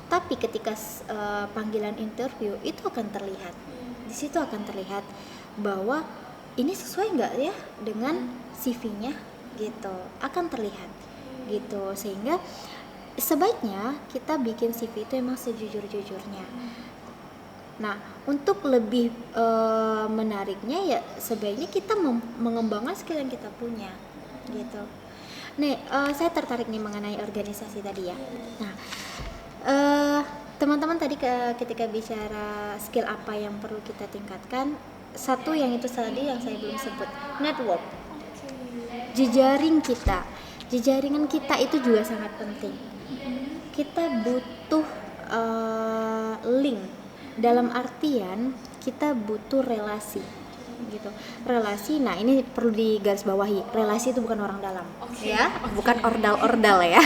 [SPEAKER 2] Tapi ketika panggilan interview itu akan terlihat, di situ akan terlihat bahwa ini sesuai nggak ya dengan CV-nya gitu, akan terlihat gitu. Sehingga sebaiknya kita bikin CV itu emang sejujur-jujurnya. Nah, untuk lebih menariknya ya sebaiknya kita mengembangkan skill yang kita punya gitu. Nih, saya tertarik nih mengenai organisasi tadi ya. Nah, teman-teman tadi ketika bicara skill apa yang perlu kita tingkatkan, satu yang itu tadi yang saya belum sebut, network, jejaring kita, jejaringan kita itu juga sangat penting. Kita butuh link, dalam artian kita butuh relasi gitu, relasi. Nah, ini perlu digarisbawahi, relasi itu bukan orang dalam ya, bukan ordal ya.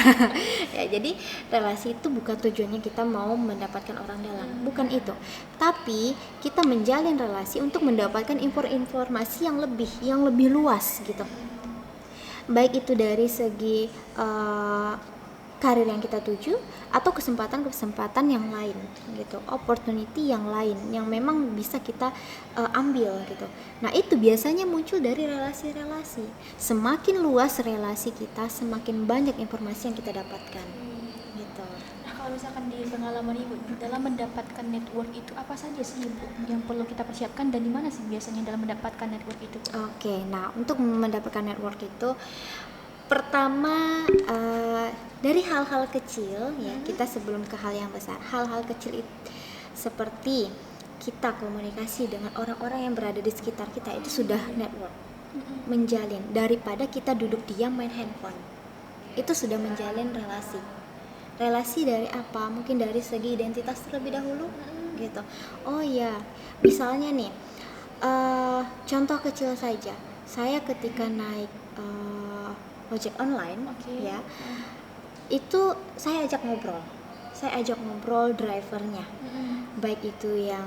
[SPEAKER 2] Ya, jadi relasi itu bukan tujuannya kita mau mendapatkan orang dalam, bukan itu, tapi kita menjalin relasi untuk mendapatkan informasi yang lebih luas gitu, baik itu dari segi karir yang kita tuju atau kesempatan-kesempatan yang lain gitu, opportunity yang lain yang memang bisa kita ambil gitu. Nah, itu biasanya muncul dari relasi-relasi. Semakin luas relasi kita, semakin banyak informasi yang kita dapatkan gitu.
[SPEAKER 1] Nah, kalau misalkan di pengalaman Ibu dalam mendapatkan network itu apa saja sih Ibu yang perlu kita persiapkan dan di mana sih biasanya dalam mendapatkan network itu?
[SPEAKER 2] Oke, nah untuk mendapatkan network itu pertama dari hal-hal kecil ya, kita sebelum ke hal yang besar. Hal-hal kecil itu seperti kita komunikasi dengan orang-orang yang berada di sekitar kita, itu sudah network, menjalin. Daripada kita duduk diam main handphone, itu sudah menjalin relasi dari apa? Mungkin dari segi identitas terlebih dahulu gitu. Oh ya, misalnya nih contoh kecil saja, saya ketika naik ojek online ya, itu saya ajak ngobrol drivernya, baik itu yang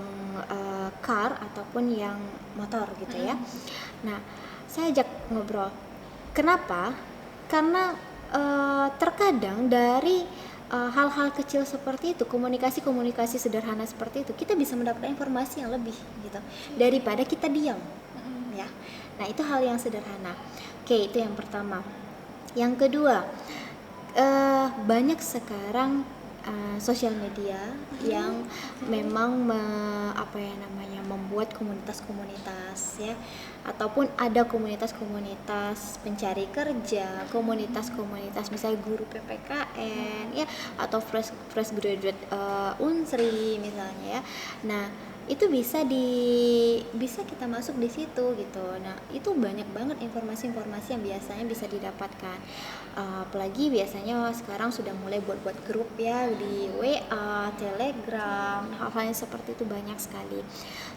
[SPEAKER 2] car ataupun yang motor gitu ya. Nah, saya ajak ngobrol. Kenapa? Karena terkadang dari hal-hal kecil seperti itu, komunikasi sederhana seperti itu, kita bisa mendapatkan informasi yang lebih gitu daripada kita diam ya. Nah, itu hal yang sederhana. Oke, itu yang pertama. Yang kedua, banyak sekarang sosial media yang memang membuat komunitas-komunitas ya, ataupun ada komunitas-komunitas pencari kerja, komunitas-komunitas misalnya guru PPKN ya, atau fresh graduate Unsri misalnya ya. Nah, itu bisa kita masuk di situ gitu. Nah, itu banyak banget informasi-informasi yang biasanya bisa didapatkan. Apalagi biasanya sekarang sudah mulai buat grup ya di WA, Telegram, hal-hal yang seperti itu banyak sekali.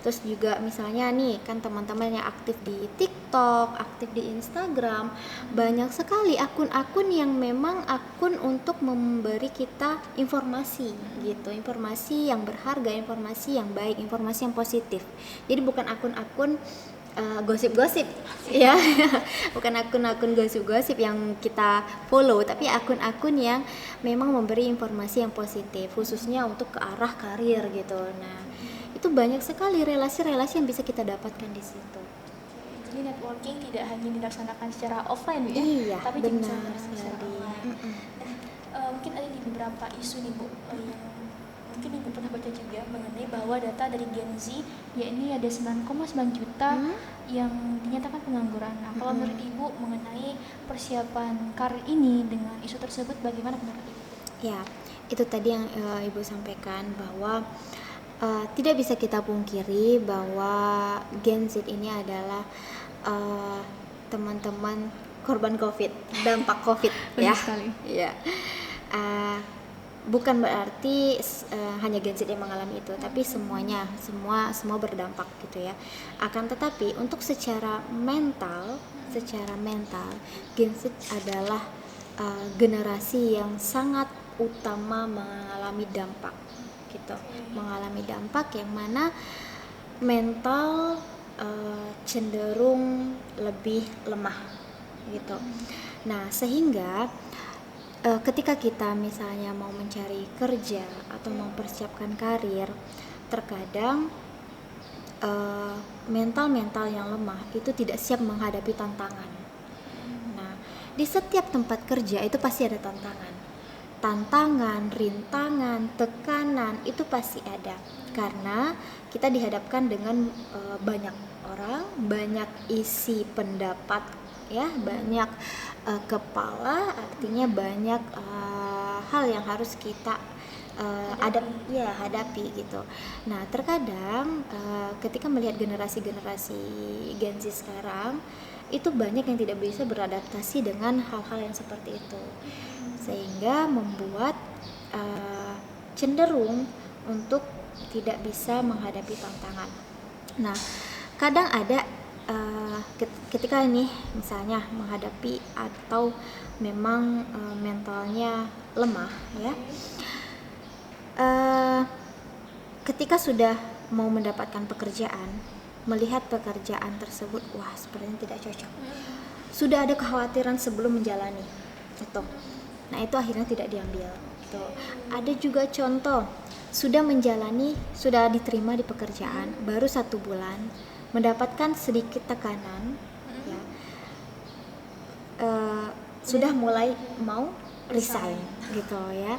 [SPEAKER 2] Terus juga misalnya nih kan teman-teman yang aktif di TikTok, aktif di Instagram, banyak sekali akun-akun yang memang akun untuk memberi kita informasi gitu, informasi yang berharga, informasi yang baik, informasi yang positif. Jadi bukan akun-akun gosip-gosip ya, bukan akun-akun gosip-gosip yang kita follow, tapi akun-akun yang memang memberi informasi yang positif, khususnya untuk ke arah karir gitu. Nah, itu banyak sekali relasi-relasi yang bisa kita dapatkan di situ.
[SPEAKER 1] Jadi networking tidak hanya dilaksanakan secara offline ya,
[SPEAKER 2] Iya,
[SPEAKER 1] tapi juga bisa
[SPEAKER 2] benar
[SPEAKER 1] dilaksanakan secara
[SPEAKER 2] sekali.
[SPEAKER 1] online. Mungkin ada di beberapa isu nih Bu, yang mungkin Ibu pernah baca juga mengenai bahwa data dari Gen Z, yakni ada 9,9 juta yang dinyatakan pengangguran. Nah, kalau menurut Ibu mengenai persiapan karir ini dengan isu tersebut, bagaimana menurut Ibu?
[SPEAKER 2] Ya, itu tadi yang Ibu sampaikan bahwa tidak bisa kita pungkiri bahwa Gen Z ini adalah teman-teman korban COVID, dampak COVID ya. Ya. Bukan berarti hanya Gen Z yang mengalami itu, tapi semuanya, semua berdampak gitu ya. Akan tetapi untuk secara mental, Gen Z adalah generasi yang sangat utama mengalami dampak gitu, mengalami dampak yang mana mental cenderung lebih lemah gitu. Nah, sehingga ketika kita misalnya mau mencari kerja atau mempersiapkan karir, terkadang mental yang lemah itu tidak siap menghadapi tantangan. Nah, di setiap tempat kerja itu pasti ada tantangan, rintangan, tekanan, itu pasti ada karena kita dihadapkan dengan banyak orang, banyak isi pendapat ya, banyak kepala, artinya banyak hal yang harus kita hadapi gitu. Nah, terkadang ketika melihat generasi Gen Z sekarang, itu banyak yang tidak bisa beradaptasi dengan hal-hal yang seperti itu, sehingga membuat cenderung untuk tidak bisa menghadapi tantangan. Nah, kadang ada ketika ini misalnya menghadapi atau memang mentalnya lemah ya, ketika sudah mau mendapatkan pekerjaan, melihat pekerjaan tersebut sepertinya tidak cocok, sudah ada kekhawatiran sebelum menjalani itu. Nah itu akhirnya tidak diambil. Tuh. Ada juga contoh sudah diterima di pekerjaan baru 1 bulan, mendapatkan sedikit tekanan, ya, sudah mulai mau resign gitu ya.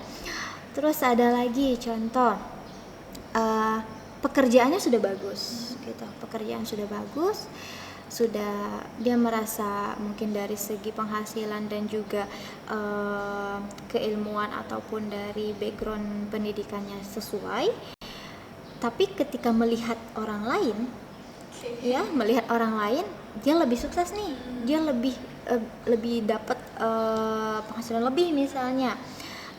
[SPEAKER 2] Terus ada lagi contoh, pekerjaannya sudah bagus gitu, sudah dia merasa mungkin dari segi penghasilan dan juga keilmuan ataupun dari background pendidikannya sesuai, tapi ketika melihat orang lain dia lebih sukses nih, dia lebih dapat penghasilan lebih misalnya,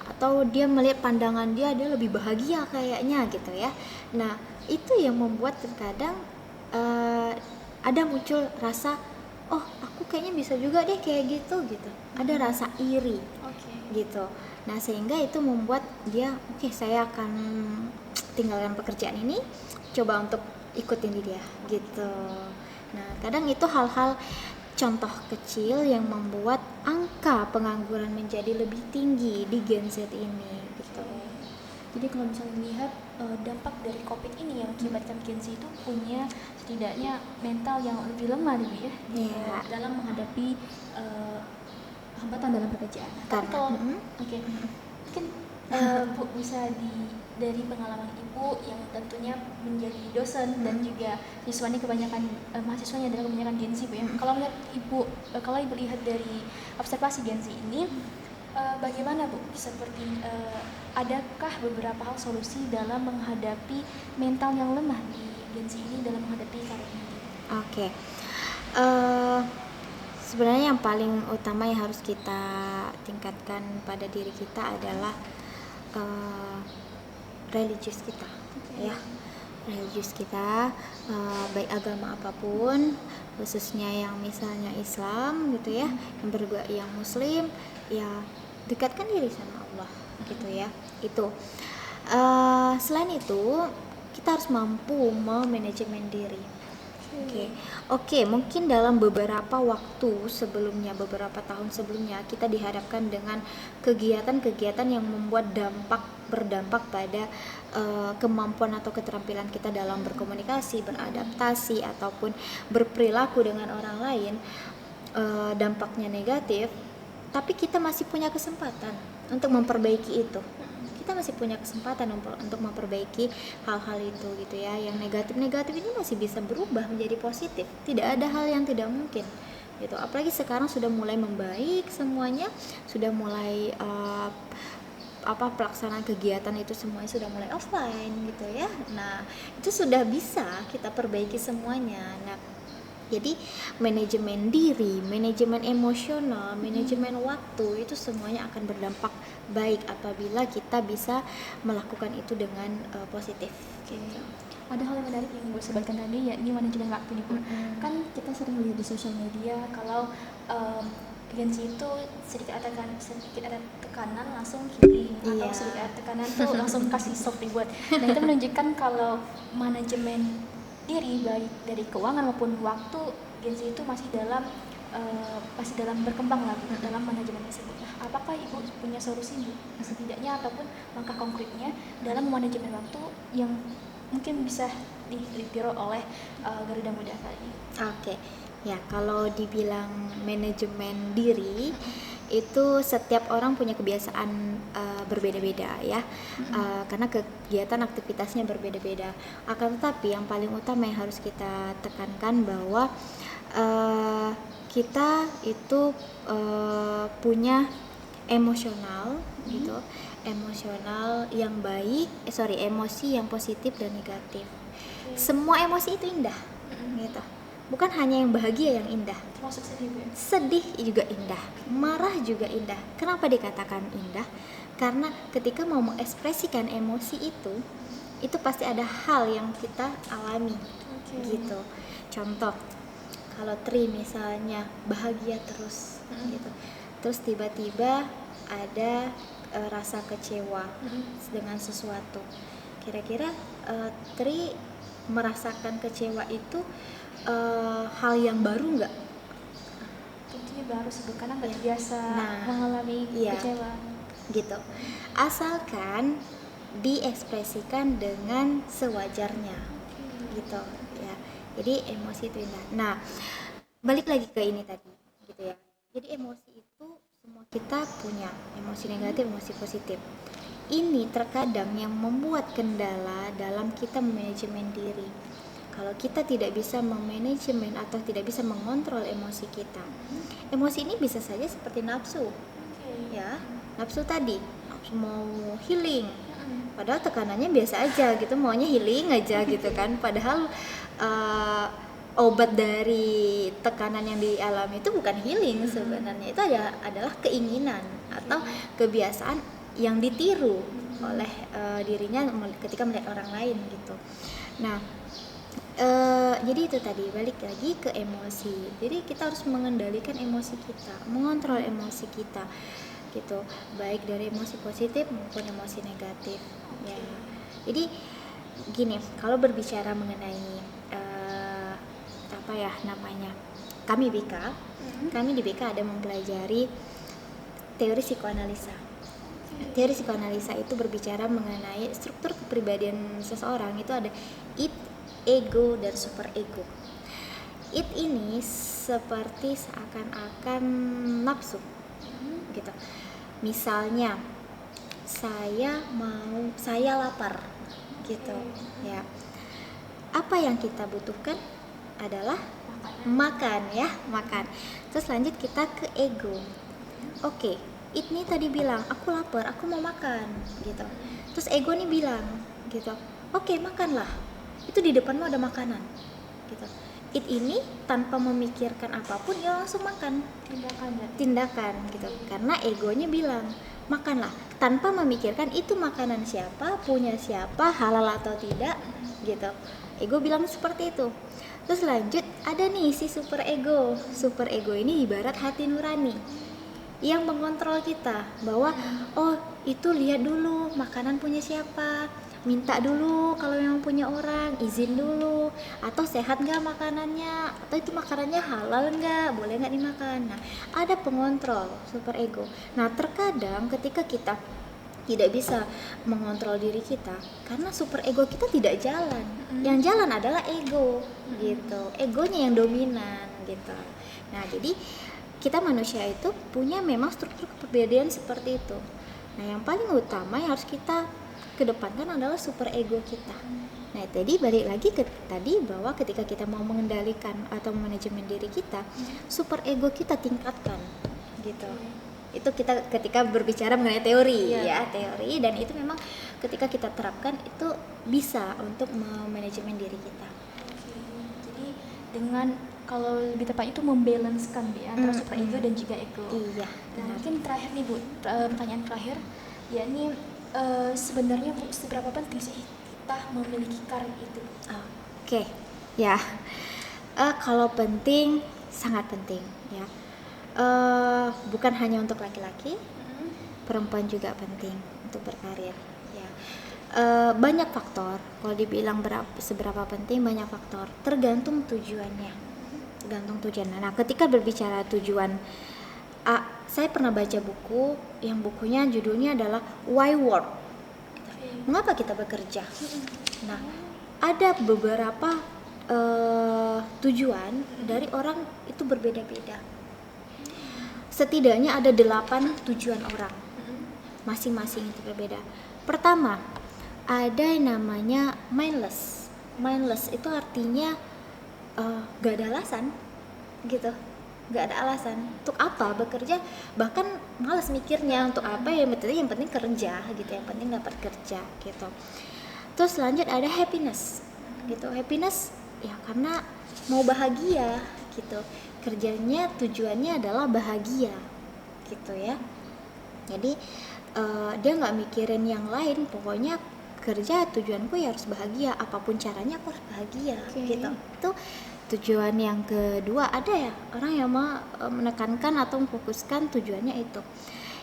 [SPEAKER 2] atau dia melihat pandangan dia lebih bahagia kayaknya gitu ya. Nah itu yang membuat terkadang ada muncul rasa, oh aku kayaknya bisa juga deh kayak gitu, ada rasa iri gitu. Nah sehingga itu membuat dia oke, saya akan tinggalkan pekerjaan ini, coba untuk ikutin dia gitu. Nah kadang itu hal-hal contoh kecil yang membuat angka pengangguran menjadi lebih tinggi di Gen Z ini gitu.
[SPEAKER 1] Jadi kalau misalnya melihat dampak dari COVID ini yang mengakibatkan Gen Z itu punya setidaknya mental yang lebih lemah lebih ya, dalam menghadapi hambatan dalam pekerjaan. Tapi kalau mungkin Bu bisa dari pengalaman Ibu yang tentunya menjadi dosen dan juga siswanya kebanyakan mahasiswanya adalah kebanyakan Gen Z Bu ya. Kalau melihat Ibu, kalau Ibu lihat dari observasi Gen Z ini, bagaimana Bu? Seperti adakah beberapa hal solusi dalam menghadapi mental yang lemah di Gen Z ini dalam menghadapi karir ini?
[SPEAKER 2] Oke. Sebenarnya yang paling utama yang harus kita tingkatkan pada diri kita adalah religius kita, ya. Religius kita, baik agama apapun, khususnya yang misalnya Islam gitu ya, yang Muslim, ya dekatkan diri sama Allah gitu ya. Itu. Selain itu kita harus mampu memanajemen diri. Oke, mungkin dalam beberapa tahun sebelumnya kita dihadapkan dengan kegiatan-kegiatan yang berdampak pada kemampuan atau keterampilan kita dalam berkomunikasi, beradaptasi ataupun berperilaku dengan orang lain, dampaknya negatif, tapi kita masih punya kesempatan untuk memperbaiki itu. Kita masih punya kesempatan untuk memperbaiki hal-hal itu gitu ya. Yang negatif ini masih bisa berubah menjadi positif. Tidak ada hal yang tidak mungkin gitu. Apalagi sekarang sudah mulai membaik semuanya, sudah mulai pelaksanaan kegiatan itu semuanya sudah mulai offline gitu ya. Nah itu sudah bisa kita perbaiki semuanya. Nah jadi manajemen diri, manajemen emosional, manajemen waktu itu semuanya akan berdampak baik apabila kita bisa melakukan itu dengan positif. Gitu.
[SPEAKER 1] Ada hal yang menarik yang Ibu sebutkan tadi, yakni manajemen waktu nih Bu. Kan kita sering lihat di sosial media kalau Gen Z itu sedikit ada tekanan langsung kiri, atau sedikit ada tekanan tuh langsung kasih stop dibuat. Nah itu menunjukkan kalau manajemen diri baik dari keuangan maupun waktu Gen Z itu masih dalam berkembang dalam manajemen tersebut. Nah, apakah Ibu punya solusi Bu setidaknya ataupun langkah konkretnya dalam manajemen waktu yang mungkin bisa ditiru oleh Garuda Muda kali ini?
[SPEAKER 2] Oke. Ya, kalau dibilang manajemen diri itu setiap orang punya kebiasaan berbeda-beda ya, karena kegiatan aktivitasnya berbeda-beda. Akan tetapi yang paling utama yang harus kita tekankan bahwa kita itu punya emosional gitu, emosional yang baik, emosi yang positif dan negatif. Semua emosi itu indah gitu. Bukan hanya yang bahagia yang indah,
[SPEAKER 1] termasuk sedih Bu.
[SPEAKER 2] Sedih juga indah, marah juga indah. Kenapa dikatakan indah? Karena ketika mau mengekspresikan emosi itu pasti ada hal yang kita alami, gitu. Contoh, kalau Tri misalnya bahagia terus, gitu. Terus tiba-tiba ada rasa kecewa dengan sesuatu. Kira-kira Tri merasakan kecewa itu hal yang baru nggak?
[SPEAKER 1] Tentunya baru sih Bu, karena nggak
[SPEAKER 2] Iya.
[SPEAKER 1] biasa
[SPEAKER 2] Nah,
[SPEAKER 1] mengalami
[SPEAKER 2] iya.
[SPEAKER 1] kecewa.
[SPEAKER 2] Gitu. Asalkan diekspresikan dengan sewajarnya gitu ya. Jadi emosi itu indah. Nah, balik lagi ke ini tadi gitu ya. Jadi emosi itu semua kita punya, emosi negatif, emosi positif. Ini terkadang yang membuat kendala dalam kita manajemen diri. Kalau kita tidak bisa memanajemen atau tidak bisa mengontrol emosi kita, emosi ini bisa saja seperti nafsu ya, nafsu tadi, nafsu mau healing, padahal tekanannya biasa aja gitu, maunya healing aja gitu kan, padahal obat dari tekanan yang dialami itu bukan healing sebenarnya, itu adalah keinginan atau kebiasaan yang ditiru oleh dirinya ketika melihat orang lain gitu. Nah, jadi itu tadi, balik lagi ke emosi. Jadi kita harus mengendalikan emosi kita, mengontrol emosi kita gitu, baik dari emosi positif maupun emosi negatif ya. Jadi gini, kalau berbicara mengenai apa ya namanya, kami di BK ada mempelajari teori psikoanalisa. Teori psikoanalisa itu berbicara mengenai struktur kepribadian seseorang. Itu ada id, ego, dan super ego. Id ini seperti seakan-akan nafsu gitu. Misalnya saya lapar gitu ya. Apa yang kita butuhkan adalah makan ya, makan. Terus lanjut kita ke ego. Oke, ini tadi bilang aku lapar, aku mau makan gitu. Terus ego nih bilang gitu, oke makanlah, itu di depanmu ada makanan gitu. It ini tanpa memikirkan apapun ya langsung makan, tindakan gitu, karena egonya bilang makanlah tanpa memikirkan itu makanan siapa, punya siapa, halal atau tidak gitu. Ego bilang seperti itu. Terus lanjut ada nih si super ego. Super ego ini ibarat hati nurani yang mengontrol kita, bahwa oh itu lihat dulu makanan punya siapa, minta dulu kalau memang punya orang, izin dulu, atau sehat nggak makanannya, atau itu makanannya halal nggak, boleh nggak dimakan. Nah, ada pengontrol super ego. Nah, terkadang ketika kita tidak bisa mengontrol diri kita karena super ego kita tidak jalan, yang jalan adalah ego gitu, egonya yang dominan gitu. Nah, jadi kita manusia itu punya memang struktur kepribadian seperti itu. Nah, yang paling utama yang harus kita kedepankan adalah super ego kita. Nah, tadi balik lagi ke tadi bahwa ketika kita mau mengendalikan atau manajemen diri kita, super ego kita tingkatkan gitu. Itu kita ketika berbicara mengenai teori ya, teori, dan itu memang ketika kita terapkan itu bisa untuk memanajemen diri kita.
[SPEAKER 1] Jadi dengan kalau lebih tepat itu membalancekan ya antara super ego dan juga ego.
[SPEAKER 2] Iya.
[SPEAKER 1] Nah, mungkin terakhir nih Bu, pertanyaan terakhir, yakni sebenarnya Bu, seberapa penting sih kita memiliki karir itu?
[SPEAKER 2] Oke, ya. Kalau penting, sangat penting ya. Bukan hanya untuk laki-laki, perempuan juga penting untuk berkarir. Ya. Banyak faktor. Kalau dibilang seberapa penting, banyak faktor. Tergantung tujuannya. Nah, ketika berbicara tujuan, saya pernah baca buku yang bukunya judulnya adalah Why Work? Mengapa kita bekerja? Nah, ada beberapa tujuan dari orang itu berbeda-beda. Setidaknya ada 8 tujuan orang. Masing-masing itu berbeda. Pertama, ada yang namanya mindless. Mindless itu artinya gak ada alasan gitu, gak ada alasan untuk apa bekerja, bahkan malas mikirnya untuk apa, yang penting kerja gitu, yang penting dapat kerja gitu. Terus lanjut ada happiness gitu. Happiness ya karena mau bahagia gitu, kerjanya tujuannya adalah bahagia gitu ya. Jadi dia nggak mikirin yang lain, pokoknya kerja tujuanku ya harus bahagia, apapun caranya aku harus bahagia gitu. Itu tujuan yang kedua. Ada ya orang yang mau menekankan atau memfokuskan tujuannya itu.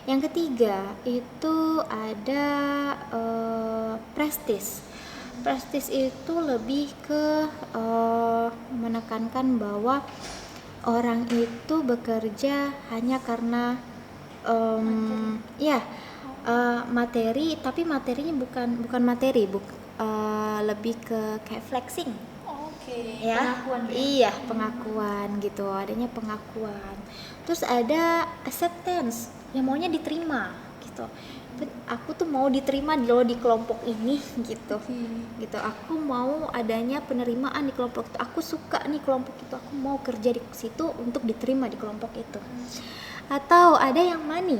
[SPEAKER 2] Yang ketiga itu ada prestis. Prestis itu lebih ke menekankan bahwa orang itu bekerja hanya karena ya materi, tapi materinya bukan materi, lebih ke kayak flexing.
[SPEAKER 1] Oke,
[SPEAKER 2] Ya,
[SPEAKER 1] pengakuan ya.
[SPEAKER 2] iya, pengakuan gitu, adanya pengakuan. Terus ada acceptance, yang maunya diterima gitu. Aku tuh mau diterima loh di kelompok ini gitu. Gitu. Aku mau adanya penerimaan di kelompok itu. Aku suka nih kelompok itu. Aku mau kerja di situ untuk diterima di kelompok itu. Atau ada yang money.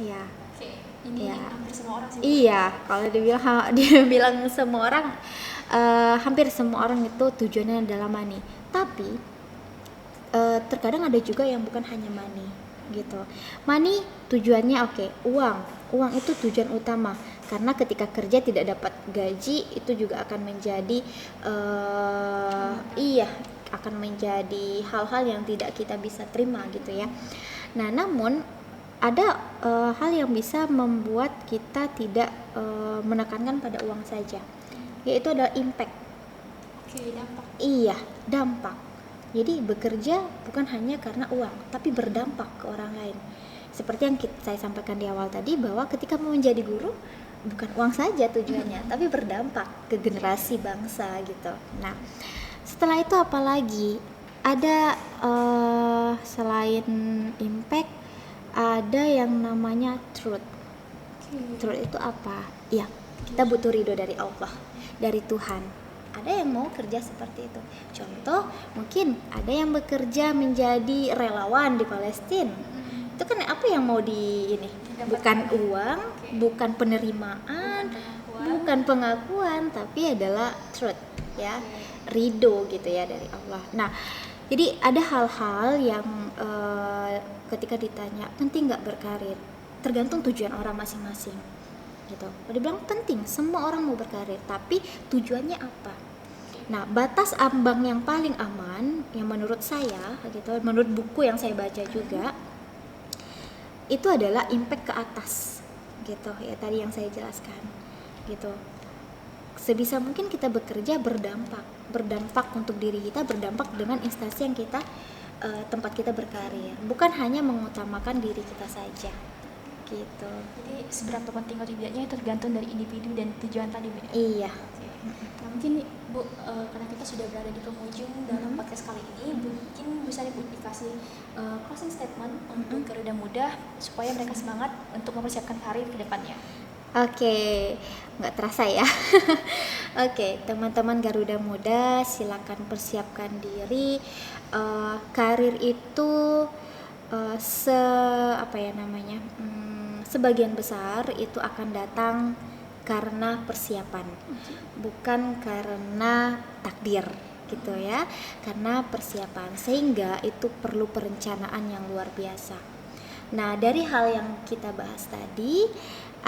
[SPEAKER 2] Ya.
[SPEAKER 1] Oke, ini
[SPEAKER 2] Ya.
[SPEAKER 1] hampir semua orang sih.
[SPEAKER 2] Iya, kalau dia bilang semua orang, hampir semua orang itu tujuannya adalah money. Tapi terkadang ada juga yang bukan hanya money gitu. Money tujuannya oke, uang itu tujuan utama, karena ketika kerja tidak dapat gaji itu juga akan menjadi akan menjadi hal-hal yang tidak kita bisa terima gitu ya. Nah, namun ada hal yang bisa membuat kita tidak menekankan pada uang saja, yaitu adalah impact.
[SPEAKER 1] Oke, dampak.
[SPEAKER 2] Iya, dampak. Jadi bekerja bukan hanya karena uang, tapi berdampak ke orang lain. Seperti yang saya sampaikan di awal tadi, bahwa ketika mau menjadi guru, bukan uang saja tujuannya, tapi berdampak ke generasi bangsa gitu. Nah, setelah itu apalagi? Ada selain impact, ada yang namanya truth. Truth itu apa? Ya, kita butuh ridho dari Allah, dari Tuhan. Ada yang mau kerja seperti itu. Contoh, mungkin ada yang bekerja menjadi relawan di Palestina. Itu kan apa yang mau di ini? Bukan uang, bukan penerimaan, bukan pengakuan, tapi adalah truth, ya, ridho gitu ya dari Allah. Nah, jadi ada hal-hal yang ketika ditanya penting nggak berkarir, tergantung tujuan orang masing-masing gitu. Kalau dibilang penting, semua orang mau berkarir, tapi tujuannya apa? Nah, batas ambang yang paling aman yang menurut saya gitu, menurut buku yang saya baca juga, itu adalah impact ke atas gitu ya, tadi yang saya jelaskan gitu. Sebisa mungkin kita bekerja berdampak untuk diri kita, berdampak dengan instansi yang kita tempat kita berkarir, bukan hanya mengutamakan diri kita saja gitu.
[SPEAKER 1] Jadi seberapa penting atau tidaknya tergantung dari individu dan tujuan tadi, Bu.
[SPEAKER 2] Iya.
[SPEAKER 1] Nah, mungkin Bu, karena kita sudah berada di penghujung dalam podcast kali ini, mungkin bisa Ibu dikasih closing statement untuk Garuda Muda supaya mereka semangat untuk mempersiapkan karir ke depannya.
[SPEAKER 2] Oke, nggak terasa ya. Oke, teman-teman Garuda Muda, silakan persiapkan diri. Karir itu sebagian besar itu akan datang karena persiapan, bukan karena takdir gitu ya, karena persiapan, sehingga itu perlu perencanaan yang luar biasa. Nah, dari hal yang kita bahas tadi,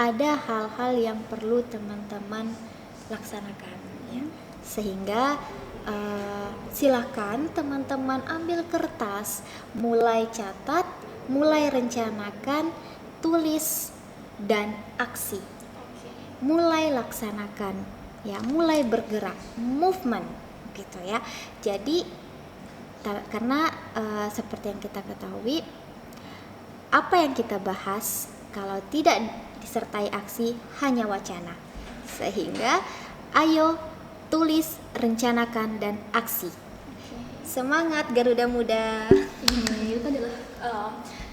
[SPEAKER 2] ada hal-hal yang perlu teman-teman laksanakan ya. Sehingga silakan teman-teman ambil kertas, mulai catat, mulai rencanakan, tulis, dan aksi. Mulai laksanakan ya, mulai bergerak, movement gitu ya. Jadi karena seperti yang kita ketahui, apa yang kita bahas kalau tidak disertai aksi hanya wacana. Sehingga ayo tulis, rencanakan, dan aksi. Semangat Garuda Muda.
[SPEAKER 1] Ini itu adalah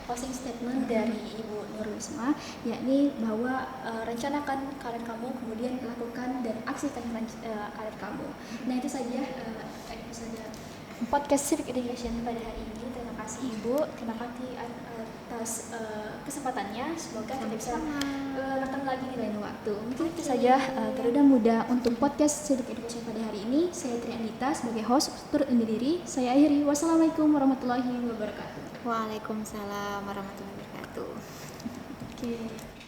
[SPEAKER 1] closing statement dari Ibu Nurwisma, yakni bahwa rencanakan karir kamu, kemudian lakukan dan aksikan karir kamu. Nah, itu saja episode podcast Civic Education pada hari ini. Terima kasih Ibu, terima kasih atas kesempatannya. Semoga kita bisa bertemu lagi di lain waktu. Mungkin itu saja Garuda Muda untuk podcast Civic Education pada hari ini. Saya Tri Andita sebagai host turut undur diri. Saya akhiri. Wassalamualaikum warahmatullahi wabarakatuh.
[SPEAKER 2] Waalaikumsalam warahmatullahi wabarakatuh.
[SPEAKER 1] Oke.